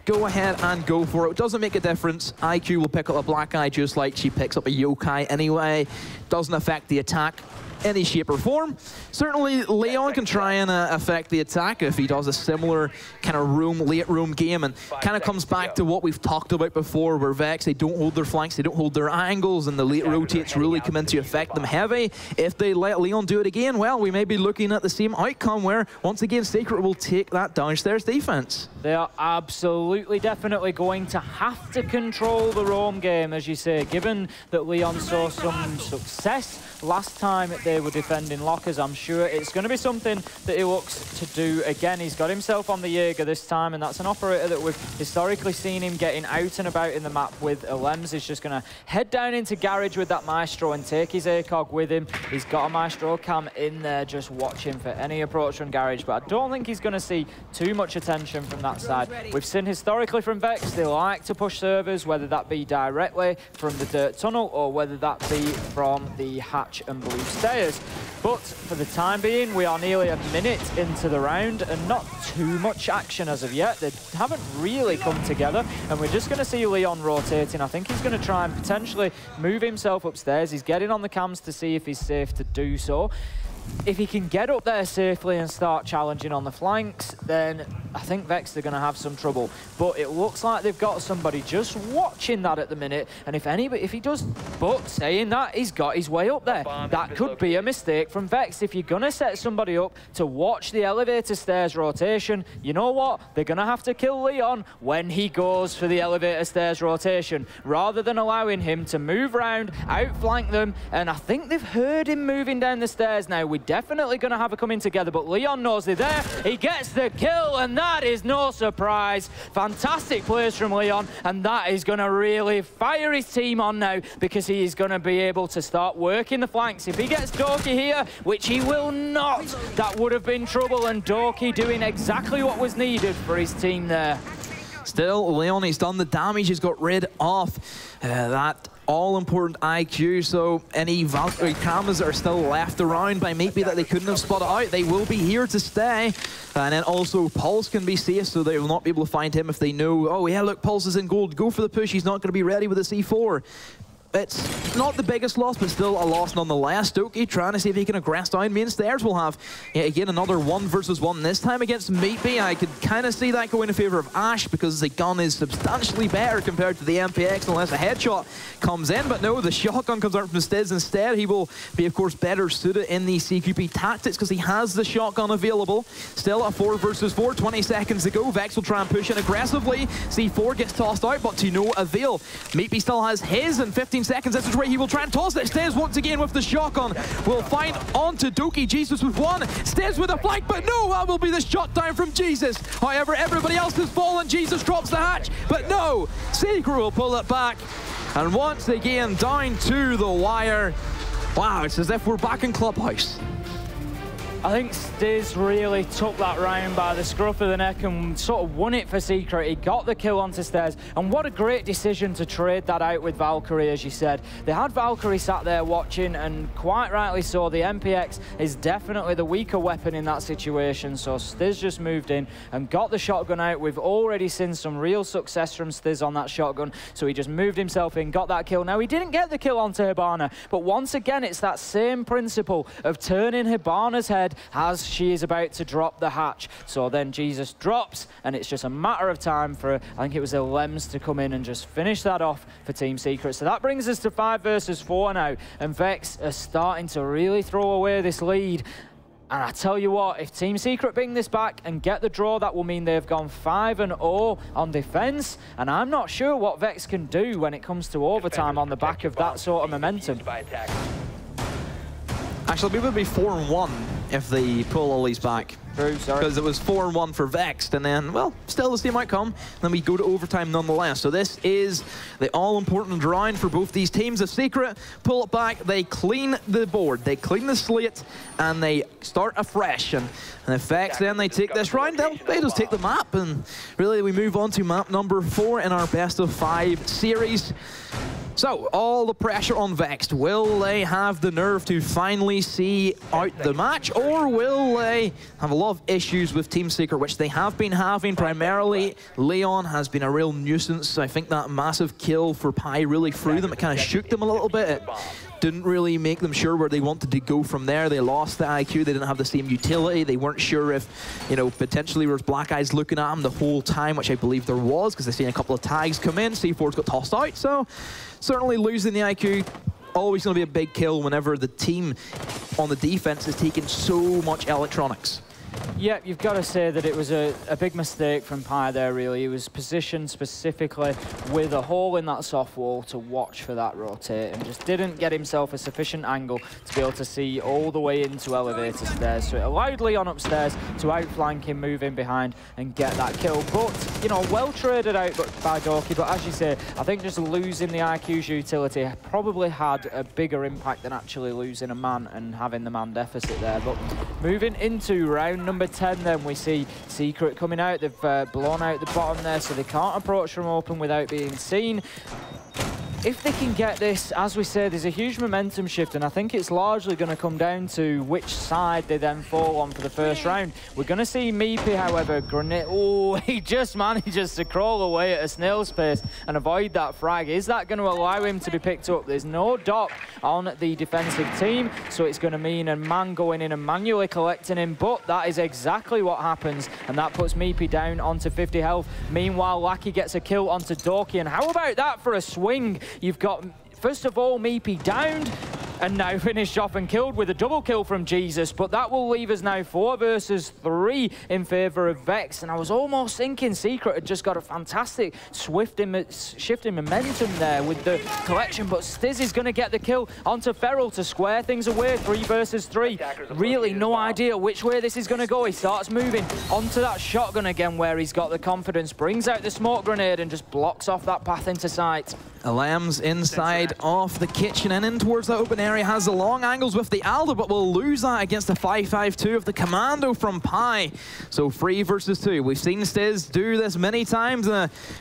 B: go ahead and go for it. It doesn't make a difference. IQ will pick up a Black Eye just like she picks up a Yokai anyway. Doesn't affect the attack any shape or form. Certainly, Leon can try and affect the attack if he does a similar kind of late room game, and kind of comes back to what we've talked about before, where Vex, they don't hold their flanks, they don't hold their angles, and the late rotates really come in to affect them heavy. If they let Leon do it again, well, we may be looking at the same outcome where, once again, Secret will take that downstairs defense.
C: They are absolutely, definitely going to have to control the roam game, as you say, given that Leon saw some success last time they were defending lockers. I'm sure it's going to be something that he looks to do again. He's got himself on the Jaeger this time, and that's an operator that we've historically seen him getting out and about in the map with. Lems is just going to head down into Garage with that Maestro and take his ACOG with him. He's got a Maestro cam in there just watching for any approach from Garage, but I don't think he's going to see too much attention from that side. We've seen historically from Vex, they like to push servers, whether that be directly from the dirt tunnel or whether that be from the hatch and blue stairs. But for the time being, we are nearly a minute into the round and not too much action as of yet. They haven't really come together, and we're just going to see Leon rotating. I think he's going to try and potentially move himself upstairs. He's getting on the cams to see if he's safe to do so. If he can get up there safely and start challenging on the flanks, then I think Vex are going to have some trouble. But it looks like they've got somebody just watching that at the minute. And if he does, but saying that, he's got his way up there. That could be a mistake from Vex. If you're going to set somebody up to watch the elevator stairs rotation, you know what? They're going to have to kill Leon when he goes for the elevator stairs rotation, rather than allowing him to move around, outflank them. And I think they've heard him moving down the stairs now. We're definitely going to have a coming together, but Leon knows they're there. He gets the kill, and that is no surprise. Fantastic plays from Leon, and that is going to really fire his team on now, because he is going to be able to start working the flanks. If he gets Doki here, which he will not, that would have been trouble, and Doki doing exactly what was needed for his team there.
B: Still, Leon, he's done the damage. He's got rid of that all-important IQ, so any Valkyrie cameras that are still left around by maybe that they couldn't have spotted out, they will be here to stay. And then also Pulse can be safe, so they will not be able to find him if they know, oh yeah, look, Pulse is in gold, go for the push, he's not going to be ready with the C4. It's not the biggest loss, but still a loss nonetheless. Doki trying to see if he can aggress down main stairs. We'll have, again, another 1 versus 1 this time against Meatbee. I could kind of see that going in favor of Ash, because the gun is substantially better compared to the MPX, unless a headshot comes in. But no, the shotgun comes out from Stiz instead. He will be, of course, better suited in the CQP tactics because he has the shotgun available. Still a 4 versus 4, 20 seconds to go. Vex will try and push in aggressively. C4 gets tossed out, but to no avail. Meatbee still has his, and 15 seconds. This is where he will try and toss it. Stiz once again with the shotgun. Will find onto Doki. Jesus with 1. Stiz with a flank, but no, that will be the shot down from Jesus. However, everybody else has fallen. Jesus drops the hatch, but no, Secret will pull it back. And once again, down to the wire. Wow, it's as if we're back in Clubhouse.
C: I think Stiz really took that round by the scruff of the neck and sort of won it for Secret. He got the kill onto Stairs, and what a great decision to trade that out with Valkyrie, as you said. They had Valkyrie sat there watching, and quite rightly so. The MPX is definitely the weaker weapon in that situation, so Stiz just moved in and got the shotgun out. We've already seen some real success from Stiz on that shotgun, so he just moved himself in, got that kill. Now, he didn't get the kill onto Hibana, but once again, it's that same principle of turning Hibana's head as she is about to drop the hatch. So then Jesus drops, and it's just a matter of time for, I think it was the Lems to come in and just finish that off for Team Secret. So that brings us to 5 versus 4 now, and Vex are starting to really throw away this lead. And I tell you what, if Team Secret bring this back and get the draw, that will mean they've gone 5-0 on defense. And I'm not sure what Vex can do when it comes to overtime on the back of that sort of momentum.
B: Actually, we would be 4-1 if they pull all these back.
C: True, sorry.
B: Because it was 4-1 for Vexed, and then, well, still the same outcome. Then we go to overtime nonetheless. So this is the all-important round for both these teams. If Secret pull it back, they clean the board, they clean the slate, and they start afresh. And if Vexed then they take this round, they just take the map. And really, we move on to map number 4 in our best-of-5 series. So, all the pressure on Vexed. Will they have the nerve to finally see out the match, or will they have a lot of issues with Team Secret, which they have been having primarily? Leon has been a real nuisance. I think that massive kill for Pi really threw them. It kind of shook them a little bit. It didn't really make them sure where they wanted to go from there. They lost the IQ. They didn't have the same utility. They weren't sure if, you know, potentially was Black Eyes looking at them the whole time, which I believe there was, because they've seen a couple of tags come in. C4's got tossed out, so certainly losing the IQ, always going to be a big kill whenever the team on the defense is taking so much electronics.
C: Yeah, you've got to say that it was a big mistake from Pi there, really. He was positioned specifically with a hole in that soft wall to watch for that rotate, and just didn't get himself a sufficient angle to be able to see all the way into elevator stairs. So it allowed Leon upstairs to outflank him, move in behind, and get that kill. But, you know, well traded out by Dorky, but as you say, I think just losing the IQ's utility probably had a bigger impact than actually losing a man and having the man deficit there. But moving into round number 10, then we see Secret coming out. They've blown out the bottom there, so they can't approach from open without being seen. If they can get this, as we said, there's a huge momentum shift, and I think it's largely going to come down to which side they then fall on for the first round. We're going to see Meepy, however, grenade. Oh, he just manages to crawl away at a snail's pace and avoid that frag. Is that going to allow him to be picked up? There's no dot on the defensive team, so it's going to mean a man going in and manually collecting him, but that is exactly what happens, and that puts Meepy down onto 50 health. Meanwhile, Lackey gets a kill onto Dorky, and how about that for a swing? You've got, first of all, Meepy downed, and now finished off and killed with a double kill from Jesus, but that will leave us now 4 versus 3 in favour of Vex, and I was almost thinking Secret had just got a fantastic shift in momentum there with the collection, but Stiz is going to get the kill onto Feral to square things away. 3 versus 3. Really no idea which way this is going to go. He starts moving onto that shotgun again where he's got the confidence, brings out the smoke grenade and just blocks off that path into sight.
B: Lamb's inside off the kitchen and in towards the open area, has the long angles with the Alda, but will lose that against the 5-5-2 of the Commando from Pi. So 3 versus 2. We've seen Stiz do this many times.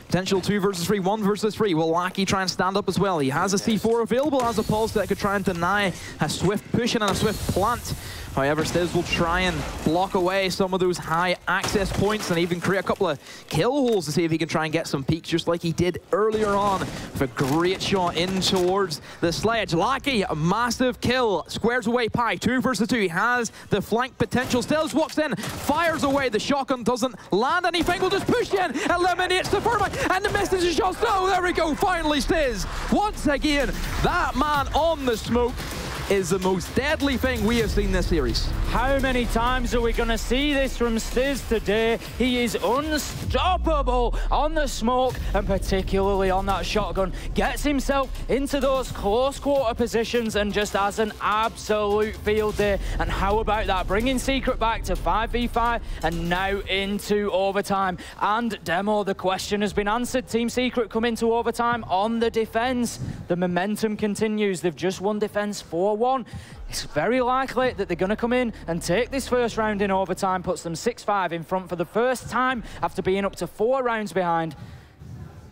B: Potential 2 versus 3, 1 versus 3. Will Lackey try and stand up as well? He has a C4 available as a pulse that could try and deny a swift push and a swift plant. However, Stiz will try and block away some of those high access points and even create a couple of kill holes to see if he can try and get some peaks, just like he did earlier on with a great shot in towards the sledge. Lackey, a massive kill, squares away Pi, 2 versus 2. He has the flank potential. Stiz walks in, fires away. The shotgun doesn't land anything. Will just push in, eliminates the Furman, and the message is just, oh, there we go. Finally, Stiz, once again, that man on the smoke is the most deadly thing we have seen this series.
C: How many times are we going to see this from Stiz today? He is unstoppable on the smoke, and particularly on that shotgun. Gets himself into those close quarter positions and just has an absolute field day. And how about that? Bringing Secret back to 5v5 and now into overtime. And Demo, the question has been answered. Team Secret come into overtime on the defense. The momentum continues. They've just won defense 4-1. It's very likely that they're going to come in and take this first round in overtime, puts them 6-5 in front for the first time after being up to 4 rounds behind.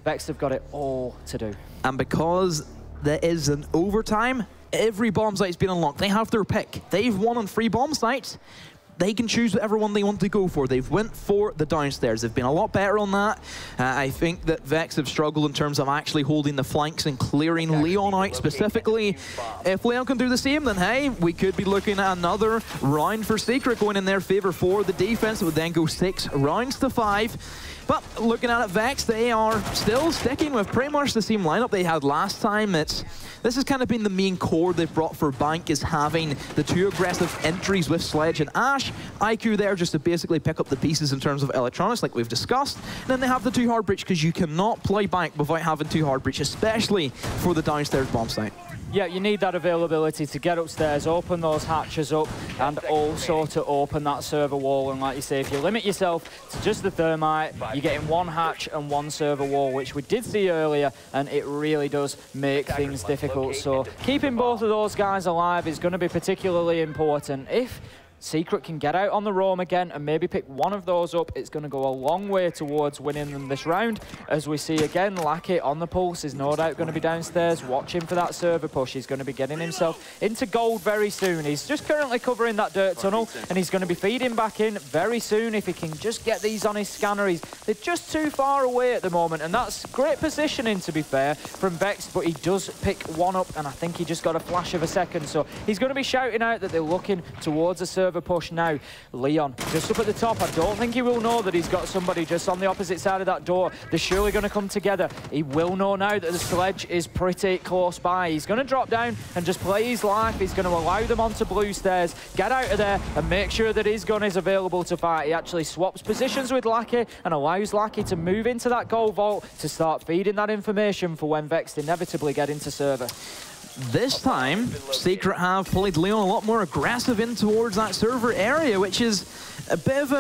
C: Vexed have got it all to do.
B: And because there is an overtime, every bomb site's been unlocked. They have their pick. They've won on 3 bomb sites. They can choose whatever one they want to go for. They've went for the downstairs. They've been a lot better on that. I think that Vex have struggled in terms of actually holding the flanks and clearing Leon out specifically. If Leon can do the same, then hey, we could be looking at another round for Secret going in their favor for the defense. It would then go 6 rounds to 5. But looking at it, Vex, they are still sticking with pretty much the same lineup they had last time. This has kind of been the main core they've brought for Bank, is having the 2 aggressive entries with Sledge and Ash. IQ there just to basically pick up the pieces in terms of electronics, like we've discussed. And then they have the 2 hard breach, because you cannot play Bank without having 2 hard breach, especially for the downstairs bomb site.
C: Yeah, you need that availability to get upstairs, open those hatches up, and also to open that server wall. And like you say, if you limit yourself to just the thermite, you're getting 1 hatch and 1 server wall, which we did see earlier, and it really does make things difficult. So keeping both of those guys alive is going to be particularly important. If Secret can get out on the roam again and maybe pick one of those up, it's going to go a long way towards winning them this round. As we see again, Lackey on the pulse is no doubt going to be downstairs watching for that server push. He's going to be getting himself into gold very soon. He's just currently covering that dirt tunnel, and he's going to be feeding back in very soon if he can just get these on his scanner. They're just too far away at the moment, and that's great positioning, to be fair, from Vexed, but he does pick one up, and I think he just got a flash of a second. So he's going to be shouting out that they're looking towards a server push now. Leon just up at the top. I don't think he will know that he's got somebody just on the opposite side of that door. They're surely going to come together. He will know now that the Sledge is pretty close by. He's going to drop down and just play his life. He's going to allow them onto blue stairs, get out of there and make sure that his gun is available to fight. He actually swaps positions with Lackey and allows Lackey to move into that gold vault to start feeding that information for when Vexed inevitably get into server.
B: This time, Secret have played Leon a lot more aggressive in towards that server area, which is a bit of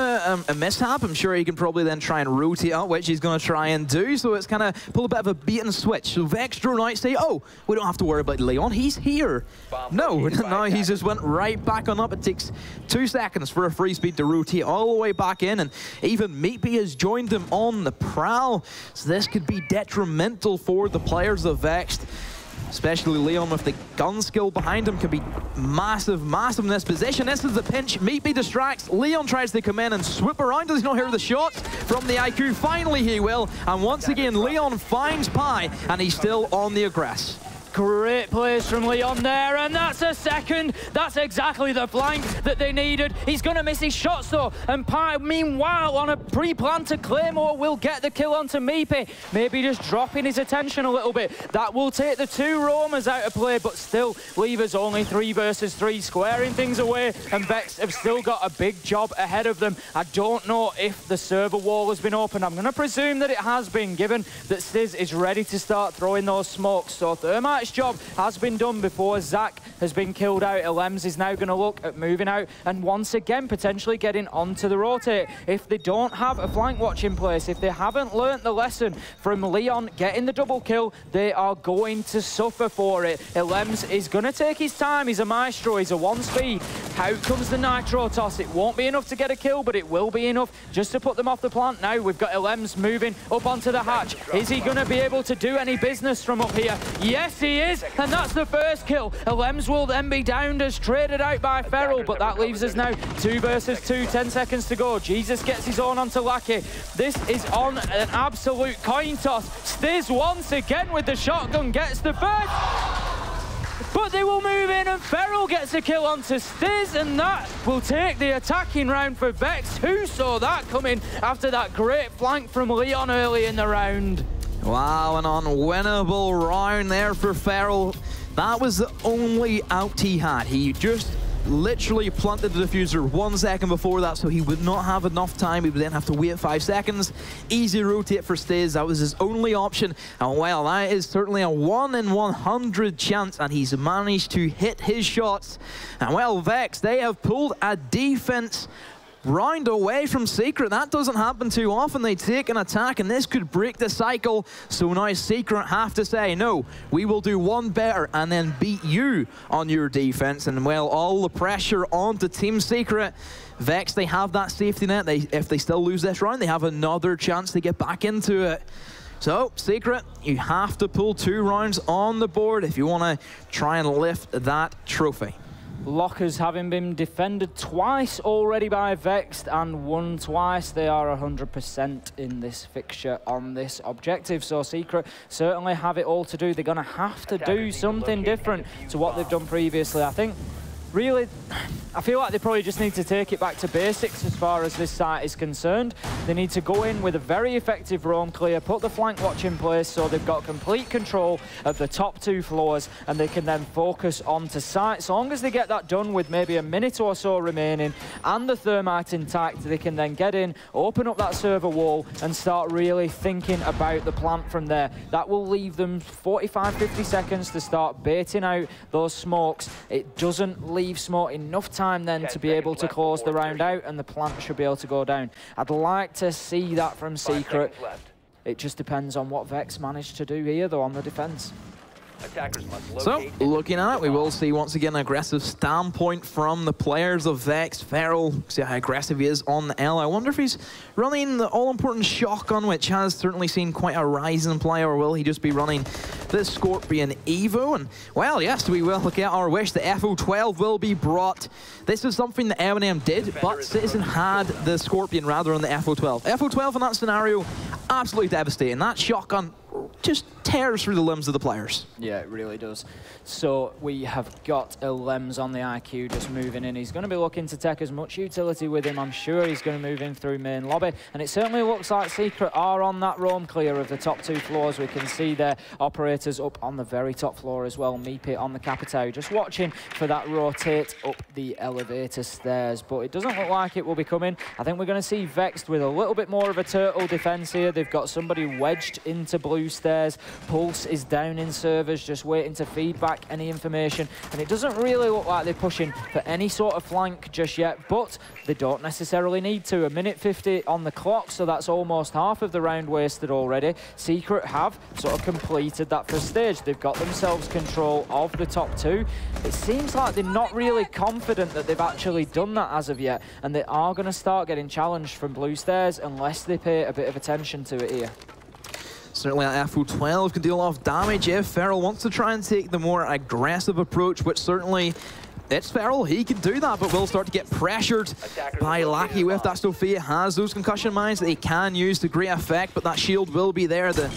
B: a mishap. I'm sure he can probably then try and rotate up, which he's going to try and do. So it's kind of pull a bit of a beat and switch. So Vex drone out, say, oh, we don't have to worry about Leon. He's here. No, he just went right back on up. It takes 2 seconds for a free speed to rotate all the way back in. And even Meatbee has joined him on the prowl. So this could be detrimental for the players of Vexed. Especially Leon with the gun skill behind him can be massive in this position. This is the pinch. Meatbee distracts. Leon tries to come in and swoop around. Does he not hear the shots from the IQ? Finally he will. And once again, Leon finds Pi, and he's still on the aggress.
C: Great plays from Leon there, and that's a second. That's exactly the flank that they needed. He's going to miss his shots though, and Pi, meanwhile, on a pre-planted Claymore, will get the kill onto Meepy. Maybe just dropping his attention a little bit. That will take the 2 roamers out of play, but still leave us only 3 versus 3, squaring things away, and Vex have still got a big job ahead of them. I don't know if the server wall has been opened. I'm going to presume that it has been, given that Stiz is ready to start throwing those smokes. So Thermite's job has been done before Zach has been killed out. Elems is now going to look at moving out and once again potentially getting onto the rotate. If they don't have a flank watch in place, if they haven't learnt the lesson from Leon getting the double kill, they are going to suffer for it. Elems is going to take his time. He's a maestro. He's a 1 speed. Out comes the nitro toss. It won't be enough to get a kill, but it will be enough just to put them off the plant. Now we've got Elems moving up onto the hatch. Is he going to be able to do any business from up here? Yes, he is, and that's the first kill. Elems will then be downed as traded out by Feral, but that leaves us now 2 versus 2, 10 seconds to go. Jesus gets his own onto Lackey. This is on an absolute coin toss. Stiz once again with the shotgun gets the first. But they will move in, and Feral gets a kill onto Stiz, and that will take the attacking round for Vex. Who saw that coming after that great flank from Leon early in the round?
B: Wow, an unwinnable round there for Feral. That was the only out he had. He just literally planted the diffuser 1 second before that, so he would not have enough time. He would then have to wait 5 seconds. Easy rotate for Stiz. That was his only option. And well, that is certainly a 1 in 100 chance, and he's managed to hit his shots. And well, Vexed, they have pulled a defense round away from Secret. That doesn't happen too often. They take an attack, and this could break the cycle. So now Secret have to say, no, we will do one better and then beat you on your defense. And well, all the pressure onto Team Secret. Vexed, they have that safety net. If they still lose this round, they have another chance to get back into it. So, Secret, you have to pull 2 rounds on the board if you want to try and lift that trophy.
C: Lockers having been defended twice already by Vexed and won twice. They are 100% in this fixture on this objective. So Secret certainly have it all to do. They're going to have to do something different to what they've done previously. I think, really, I feel like they probably just need to take it back to basics as far as this site is concerned. They need to go in with a very effective roam clear, put the flank watch in place so they've got complete control of the top 2 floors, and they can then focus onto site. So long as they get that done with maybe a minute or so remaining and the thermite intact, they can then get in, open up that server wall and start really thinking about the plant from there. That will leave them 45-50 seconds to start baiting out those smokes. It doesn't leave Smoke enough time then to be able to close the round out, and the plant should be able to go down. I'd like to see that from Secret. It just depends on what Vex managed to do here, though, on the defense.
B: So, looking at it, we will see once again an aggressive standpoint from the players of Vex. Feral, see how aggressive he is on the L. I wonder if he's running the all-important shotgun, which has certainly seen quite a rise in play, or will he just be running the Scorpion Evo? And, well, yes, we will get our wish. The FO12 will be brought. This is something that M&M did, but Citizen had the Scorpion rather than the FO12. FO12 in that scenario, absolutely devastating. That shotgun just tears through the limbs of the players.
C: Yeah, it really does. So we have got a Lems on the IQ just moving in. He's going to be looking to take as much utility with him. I'm sure he's going to move in through main lobby. And it certainly looks like Secret are on that roam clear of the top 2 floors. We can see their operators up on the very top floor as well. Meepit on the Capitao, just watching for that rotate up the elevator stairs. But it doesn't look like it will be coming. I think we're going to see Vexed with a little bit more of a turtle defense here. They've got somebody wedged into blue stairs. Pulse is down in servers, just waiting to feed back any information, and it doesn't really look like they're pushing for any sort of flank just yet, but they don't necessarily need to. 1:50 on the clock, so that's almost half of the round wasted already. Secret have sort of completed that first stage. They've got themselves control of the top 2. It seems like they're not really confident that they've actually done that as of yet, and they are going to start getting challenged from blue stairs unless they pay a bit of attention to it here.
B: Certainly that FO12 can deal a lot of damage if Feral wants to try and take the more aggressive approach, which certainly it's Feral, he can do that, but will start to get pressured by Lackey with that. Sophia has those concussion mines that he can use to great effect, but that shield will be there. The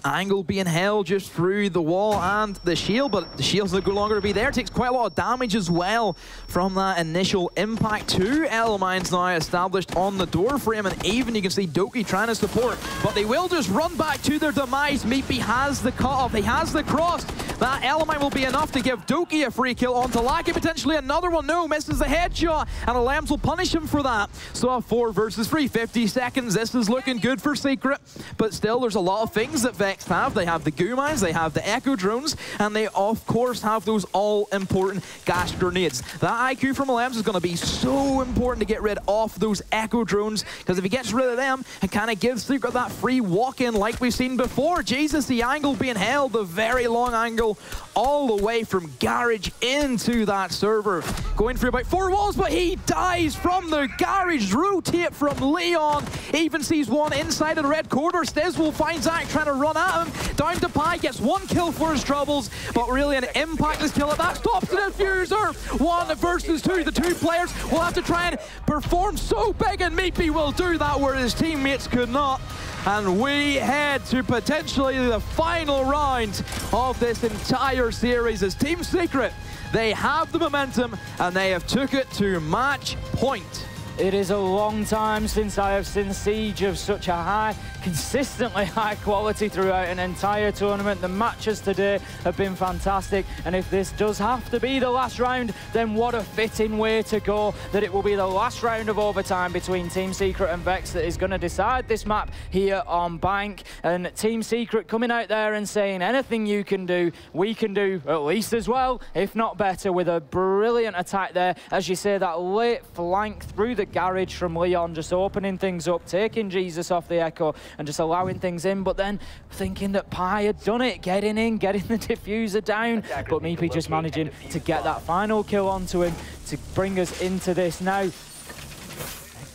B: angle being held just through the wall and the shield, but the shield's no longer to be there. Takes quite a lot of damage as well from that initial impact. 2 L mines now established on the door frame, and even you can see Doki trying to support, but they will just run back to their demise. Meepy has the cutoff, he has the cross. That L mine will be enough to give Doki a free kill onto Lackey, potentially another one. No, misses the headshot, and Alems will punish him for that. So a 4 versus 3, 50 seconds. This is looking good for Secret, but still there's a lot of things that Vex have. They have the goo mines, they have the echo drones, and they of course have those all-important gas grenades. That IQ from Alems is going to be so important to get rid of those echo drones, because if he gets rid of them, it kind of gives Secret that free walk-in like we've seen before. Jesus, the angle being held, the very long angle all the way from garage into that server. Going through about 4 walls, but he dies from the garage. Rotate from Leon. Even sees one inside of the red corridor. Stiz will find Zach trying to run at him. Down to Pi, gets 1 kill for his troubles, but really an impactless kill at that. Stops the diffuser. 1 versus 2. The 2 players will have to try and perform so big, and Meepy will do that where his teammates could not. And we head to potentially the final round of this entire series as Team Secret, they have the momentum and they have took it to match point.
C: It is a long time since I have seen Siege of such a consistently high quality throughout an entire tournament. The matches today have been fantastic, and if this does have to be the last round, then what a fitting way to go, that it will be the last round of overtime between Team Secret and Vexed that is going to decide this map here on Bank. And Team Secret coming out there and saying anything you can do, we can do at least as well, if not better, with a brilliant attack there. As you say, that late flank through the garage from Leon, just opening things up, taking Jesus off the Echo and just allowing things in, but then thinking that Pi had done it, getting in, getting the diffuser down, but Meepy just managing to get that final kill onto him to bring us into this. Now,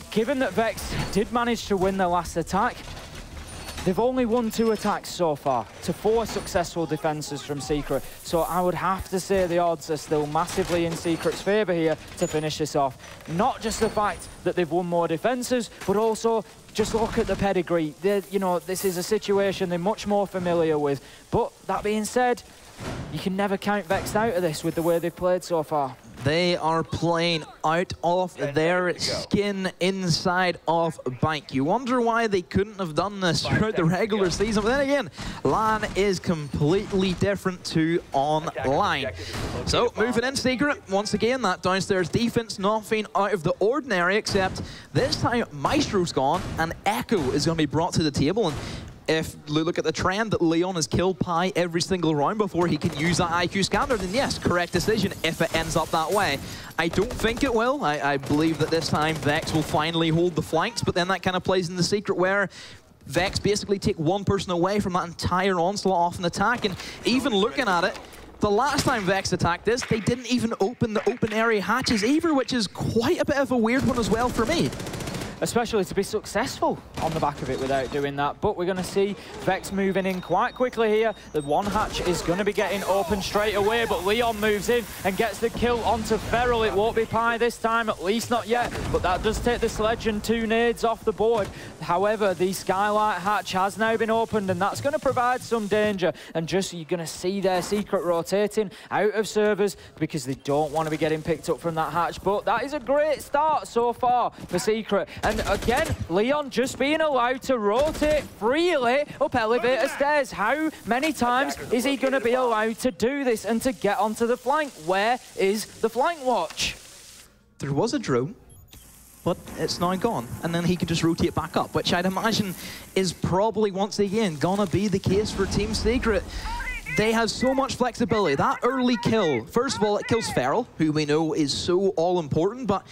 C: given that Vex did manage to win the last attack, they've only won 2 attacks so far to 4 successful defenses from Secret. So I would have to say the odds are still massively in Secret's favour here to finish this off. Not just the fact that they've won more defenses, but also just look at the pedigree. You know, this is a situation they're much more familiar with. But that being said, you can never count Vexed out of this with the way they've played so far.
B: They are playing out of their skin inside of Bank. You wonder why they couldn't have done this throughout the regular season. But then again, LAN is completely different to online. So moving in Secret, once again, that downstairs defense nothing out of the ordinary, except this time Maestro's gone and Echo is going to be brought to the table. And if you look at the trend that Leon has killed Pi every single round before he can use that IQ scanner, then yes, correct decision if it ends up that way. I don't think it will. I believe that this time Vex will finally hold the flanks, but then that kind of plays in the Secret where Vex basically take one person away from that entire onslaught off an attack. And even looking at it, the last time Vex attacked this, they didn't even open the open area hatches either, which is quite a bit of a weird one as well for me.
C: Especially to be successful on the back of it without doing that. But we're going to see Vex moving in quite quickly here. The one hatch is going to be getting open straight away, but Leon moves in and gets the kill onto Feral. It won't be Pi this time, at least not yet, but that does take the sledge and 2 nades off the board. However, the Skylight hatch has now been opened, and that's going to provide some danger. And just you're going to see their Secret rotating out of servers because they don't want to be getting picked up from that hatch. But that is a great start so far for Secret. And again, Leon just being allowed to rotate freely up elevator stairs. How many times is he going to be allowed to do this and to get onto the flank? Where is the flank watch?
B: There was a drone, but it's now gone. And then he can just rotate back up, which I'd imagine is probably once again gonna be the case for Team Secret. They have so much flexibility. That early kill, first of all, it kills Feral, who we know is so all-important, but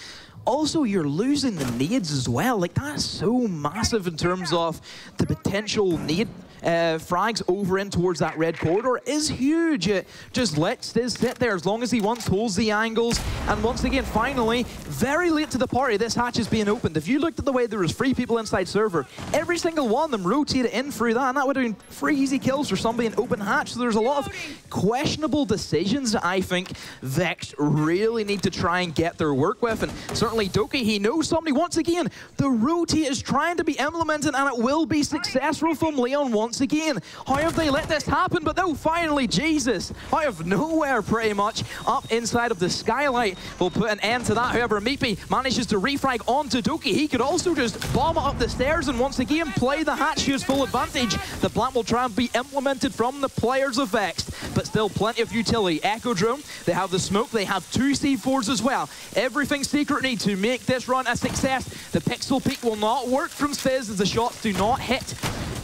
B: also, you're losing the nades as well. Like, that's so massive in terms of the potential nade frags over in towards that red corridor is huge. It just lets Stiz sit there as long as he wants, holds the angles. And once again, finally, very late to the party, this hatch is being opened. If you looked at the way there was 3 people inside server, every single one of them rotated in through that, and that would have been 3 easy kills for somebody in open hatch. So there's a lot of questionable decisions that I think Vex really need to try and get their work with. And certainly Doki, he knows somebody. Once again, the rotate is trying to be implemented, and it will be successful from Leon once again. How have they let this happen? But no, finally, Jesus, out of nowhere pretty much, up inside of the Skylight will put an end to that. However, Meepy manages to refrag onto Doki. He could also just bomb it up the stairs and once again play the hatch to his full advantage. The plant will try and be implemented from the players of Vexed, but still plenty of utility. Echo Drone, they have the smoke, they have 2 C4s as well. Everything Secret need to make this run a success. The pixel peak will not work from Stiz as the shots do not hit.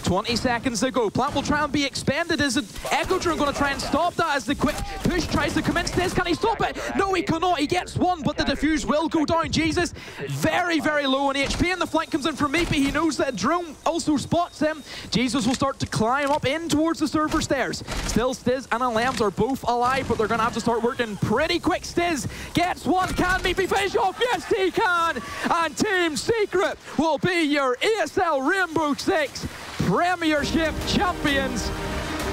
B: 20 seconds to go. Plant will try and be expanded. Is it Echo Drone going to try and stop that as the quick push tries to come in? Stiz, can he stop it? No, he cannot. He gets one, but the defuse will go down. Jesus, very, very low on HP, and the flank comes in from Meepy. He knows that Drone also spots him. Jesus will start to climb up in towards the server stairs. Still, Stiz and Alams are both alive, but they're going to have to start working pretty quick. Stiz gets one. Can Meepy finish off? Yes, he can. And Team Secret will be your ESL Rainbow Six Premiership champions.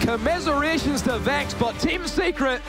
B: Commiserations to Vex, but Team Secret,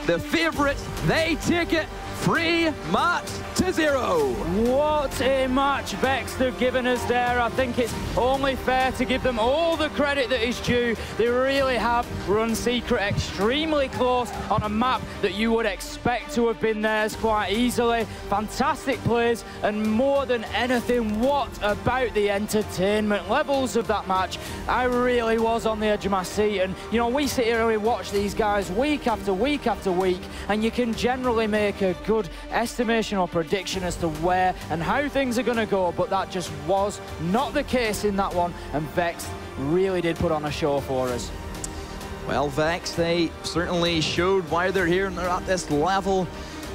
B: the favourites, they take it 3-match 2-0.
C: What a match Vexed have given us there. I think it's only fair to give them all the credit that is due. They really have run Secret extremely close on a map that you would expect to have been theirs quite easily. Fantastic plays, and more than anything, what about the entertainment levels of that match? I really was on the edge of my seat, and you know, we sit here and we watch these guys week after week after week, and you can generally make a good estimation or prediction as to where and how things are going to go, but that just was not the case in that one, and Vexed really did put on a show for us.
B: Well, Vex, they certainly showed why they're here and they're at this level.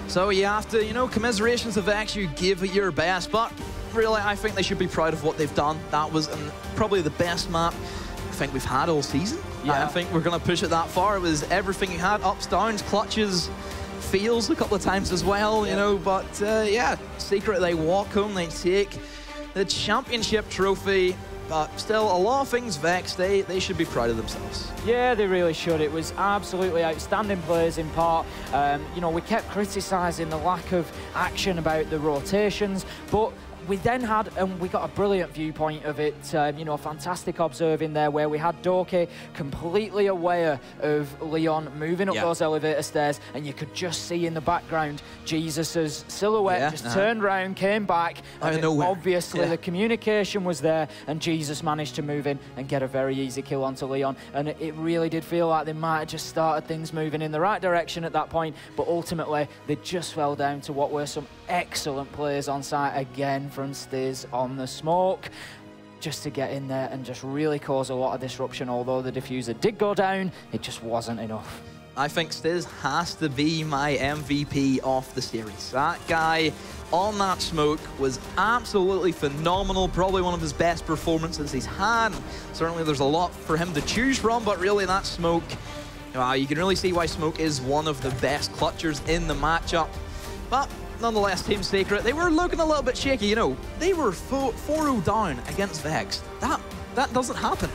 B: So you have to, you know, commiserations to Vex, you give it your best, but really I think they should be proud of what they've done. That was probably the best map I think we've had all season. Yeah. I think we're going to push it that far. It was everything you had, ups, downs, clutches, feels a couple of times as well, you know, but yeah, Secret, they walk home, they take the championship trophy. But still, a lot of things Vex, they should be proud of themselves.
C: Yeah, they really should. It was absolutely outstanding plays in part. You know, we kept criticising the lack of action about the rotations, but we then had, and we got a brilliant viewpoint of it, you know, fantastic observing there where we had Doke completely aware of Leon moving up those elevator stairs, and you could just see in the background Jesus's silhouette just turned round, came back, and obviously the communication was there, and Jesus managed to move in and get a very easy kill onto Leon, and it really did feel like they might have just started things moving in the right direction at that point, but ultimately they just fell down to what were some excellent plays on site again from Stiz on the smoke, just to get in there and just really cause a lot of disruption. Although the diffuser did go down, it just wasn't enough.
B: I think Stiz has to be my MVP of the series. That guy on that smoke was absolutely phenomenal, probably one of his best performances he's had. Certainly there's a lot for him to choose from, but really that smoke, you can really see why Smoke is one of the best clutchers in the matchup. But nonetheless, Team Secret, they were looking a little bit shaky, you know. They were 4-0 down against Vex. That doesn't happen.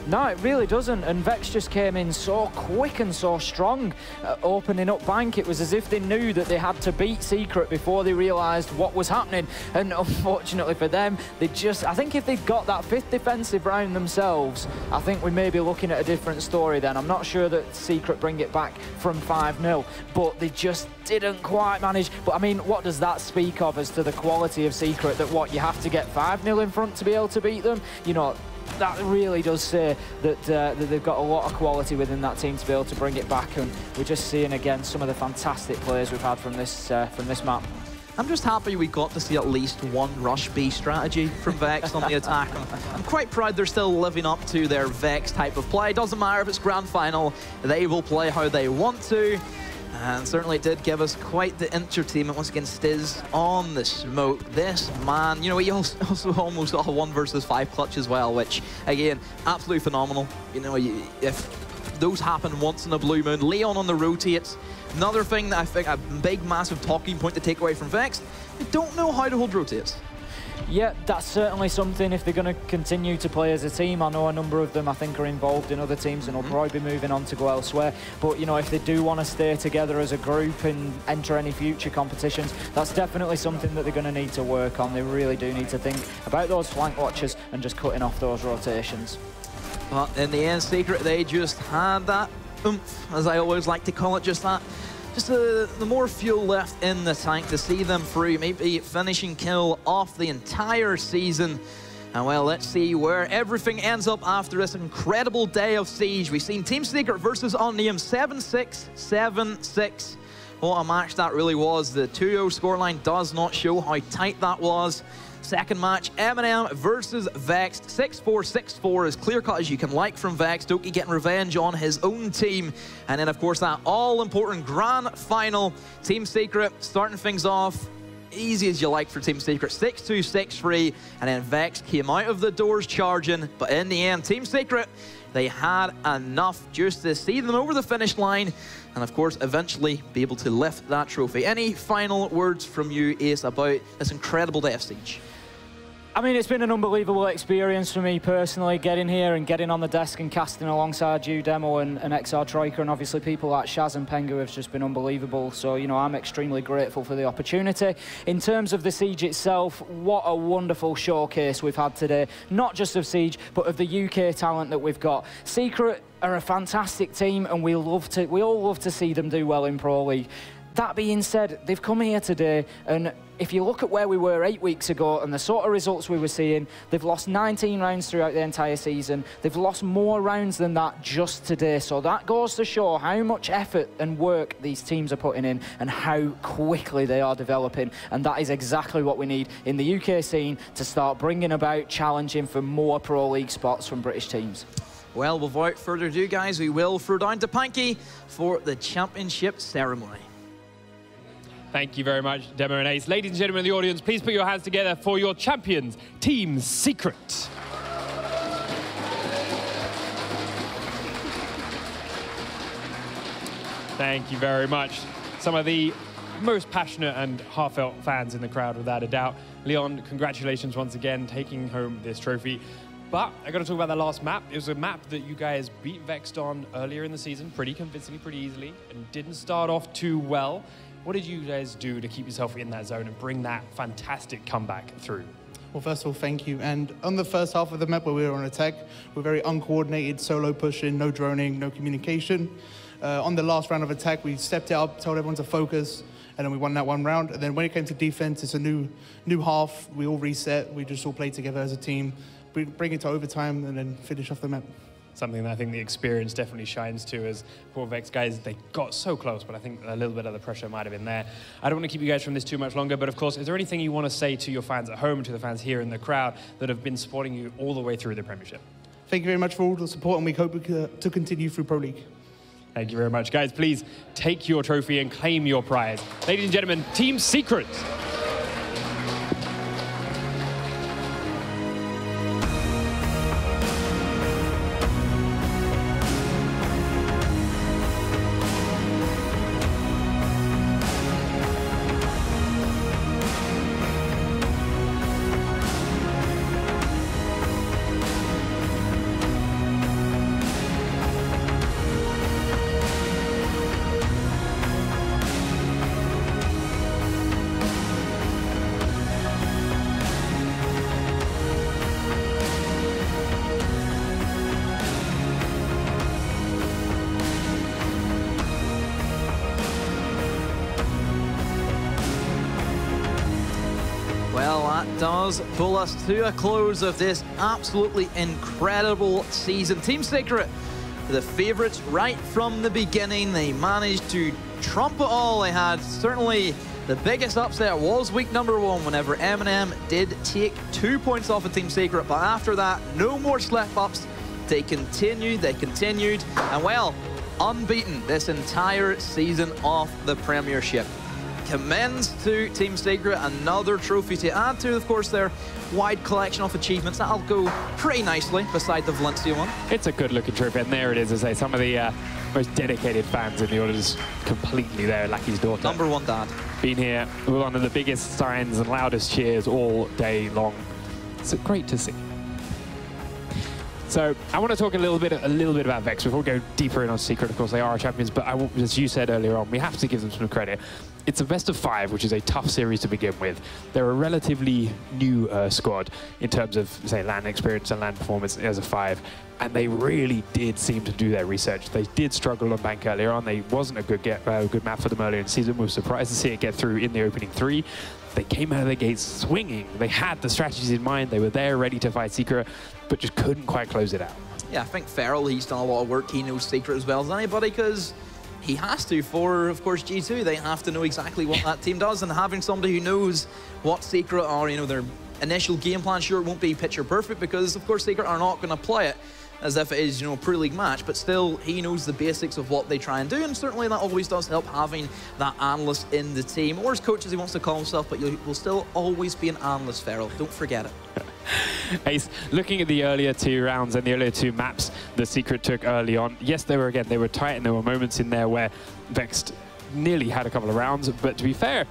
C: No, it really doesn't, and Vex just came in so quick and so strong, opening up bank. It was as if they knew that they had to beat Secret before they realised what was happening, and unfortunately for them, they just, I think if they'd got that 5th defensive round themselves, I think we may be looking at a different story then. I'm not sure that Secret bring it back from 5-0, but they just didn't quite manage. But I mean, what does that speak of as to the quality of Secret, that what, you have to get 5-0 in front to be able to beat them? You know, that really does say that, that they've got a lot of quality within that team to be able to bring it back, and we're just seeing again some of the fantastic players we've had from this map.
B: I'm just happy we got to see at least one Rush B strategy from Vex on the attack. I'm quite proud they're still living up to their Vex type of play. Doesn't matter if it's grand final, they will play how they want to. And certainly it did give us quite the entertainment. Once again, Stiz on the smoke. This man, you know, he also almost got a 1 versus 5 clutch as well, which, again, absolutely phenomenal. You know, if those happen once in a blue moon, Leon on the rotates. Another thing that I think a big, massive talking point to take away from Vex, they don't know how to hold rotates.
C: Yeah, that's certainly something if they're going to continue to play as a team. I know a number of them, I think, are involved in other teams and will probably be moving on to go elsewhere. But, you know, if they do want to stay together as a group and enter any future competitions, that's definitely something that they're going to need to work on. They really do need to think about those flank watchers and just cutting off those rotations.
B: But in the end, Secret, they just had that oomph, as I always like to call it, just that. Just the more fuel left in the tank to see them through, maybe finishing kill off the entire season. And well, let's see where everything ends up after this incredible day of Siege. We've seen Team Secret versus Omnium 7-6, 7-6. What a match that really was. The 2-0 scoreline does not show how tight that was. Second match, Eminem versus Vexed. 6-4, 6-4, as clear-cut as you can like from Vexed. Doki getting revenge on his own team. And then, of course, that all-important grand final. Team Secret starting things off easy as you like for Team Secret. 6-2, 6-3, and then Vexed came out of the doors charging. But in the end, Team Secret, they had enough just to see them over the finish line. And of course, eventually be able to lift that trophy. Any final words from you, Ace, about this incredible day of Siege?
C: I mean, it's been an unbelievable experience for me personally, getting here and getting on the desk and casting alongside you, Demo, and XR Troika, and obviously people like Shaz and Pengu have just been unbelievable. So, you know, I'm extremely grateful for the opportunity. In terms of the Siege itself, what a wonderful showcase we've had today, not just of Siege, but of the UK talent that we've got. Secret are a fantastic team, and we all love to see them do well in Pro League. That being said, they've come here today, and if you look at where we were 8 weeks ago and the sort of results we were seeing, they've lost 19 rounds throughout the entire season. They've lost more rounds than that just today. So that goes to show how much effort and work these teams are putting in and how quickly they are developing. And that is exactly what we need in the UK scene to start bringing about challenging for more Pro League spots from British teams.
B: Well, without further ado, guys, we will throw down to Panky for the championship ceremony.
A: Thank you very much, Demo and Ace. Ladies and gentlemen in the audience, please put your hands together for your champions, Team Secret. Thank you very much. Some of the most passionate and heartfelt fans in the crowd, without a doubt. Leon, congratulations once again, taking home this trophy. But I got to talk about that last map. It was a map that you guys beat Vexed on earlier in the season, pretty convincingly, pretty easily, and didn't start off too well. What did you guys do to keep yourself in that zone and bring that fantastic comeback through?
D: Well, first of all, thank you. And on the first half of the map where we were on attack, we're very uncoordinated, solo pushing, no droning, no communication. On the last round of attack, we stepped it up, told everyone to focus, and then we won that one round. And then when it came to defense, it's a new half. We all reset. We just all played together as a team, bring it to overtime, and then finish off the map.
A: Something that I think the experience definitely shines to, as poor Vex guys, they got so close, but I think a little bit of the pressure might have been there. I don't want to keep you guys from this too much longer, but of course, is there anything you want to say to your fans at home, to the fans here in the crowd that have been supporting you all the way through the Premiership?
D: Thank you very much for all the support, and we hope to continue through Pro League.
A: Thank you very much. Guys, please take your trophy and claim your prize. Ladies and gentlemen, Team Secret.
B: Does pull us to a close of this absolutely incredible season. Team Secret, the favourites right from the beginning. They managed to trump it all. They had certainly the biggest upset was week number 1 whenever M&M did take 2 points off of Team Secret, but after that, no more slip-ups. They continued, and well, unbeaten this entire season of the Premiership. Commends to Team Secret, another trophy to add to, of course, their wide collection of achievements. That'll go pretty nicely beside the Valencia one.
A: It's a good-looking trophy, and there it is, as I say, some of the most dedicated fans in the audience completely there. Lucky's daughter.
B: #1 dad.
A: Been here with one of the biggest signs and loudest cheers all day long. It's great to see. So I want to talk a little bit about Vex before we go deeper in on Secret. Of course, they are our champions, but as you said earlier on, we have to give them some credit. It's a best of 5, which is a tough series to begin with. They're a relatively new squad in terms of, say, LAN experience and LAN performance as a 5, and they really did seem to do their research. They did struggle on Bank earlier on. They wasn't a good map for them earlier in the season. We were surprised to see it get through in the opening 3. They came out of the gates swinging. They had the strategies in mind. They were there ready to fight Secret, but just couldn't quite close it out.
B: Yeah, I think Feral, he's done a lot of work. He knows Secret as well as anybody because he has to for, of course, G2. They have to know exactly what that team does, and having somebody who knows what Secret are, you know, their initial game plan, sure, it won't be picture perfect because, of course, Secret are not going to play it as if it is, you know, a Pro League match, but still, he knows the basics of what they try and do, and certainly that always does help having that analyst in the team, or as coach as he wants to call himself, but you will still always be an analyst, Feral. Don't forget it.
A: Ace, looking at the earlier 2 rounds and the earlier 2 maps the Secret took early on, yes, they were tight, and there were moments in there where Vexed nearly had a couple of rounds, but to be fair,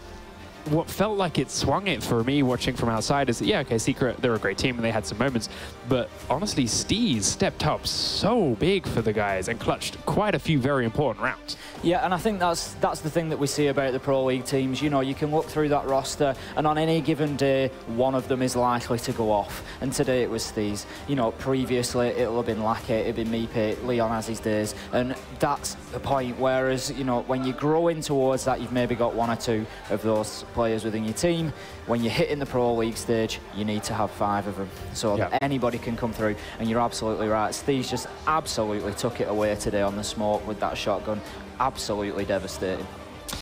A: what felt like it swung it for me watching from outside is that, yeah, okay, Secret, they're a great team and they had some moments, but honestly, Steez stepped up so big for the guys and clutched quite a few very important rounds.
C: Yeah, and I think that's the thing that we see about the Pro League teams. You know, you can look through that roster, and on any given day, one of them is likely to go off. And today it was Steez. You know, previously it'll have been Lackey, it'll been Meepe, Leon has his days, and that's the point. Whereas, you know, when you're growing towards that, you've maybe got one or two of those players within your team. When you're hitting the Pro League stage, you need to have 5 of them, so that anybody can come through. And you're absolutely right. Steez just absolutely took it away today on the smoke with that shotgun. Absolutely devastating.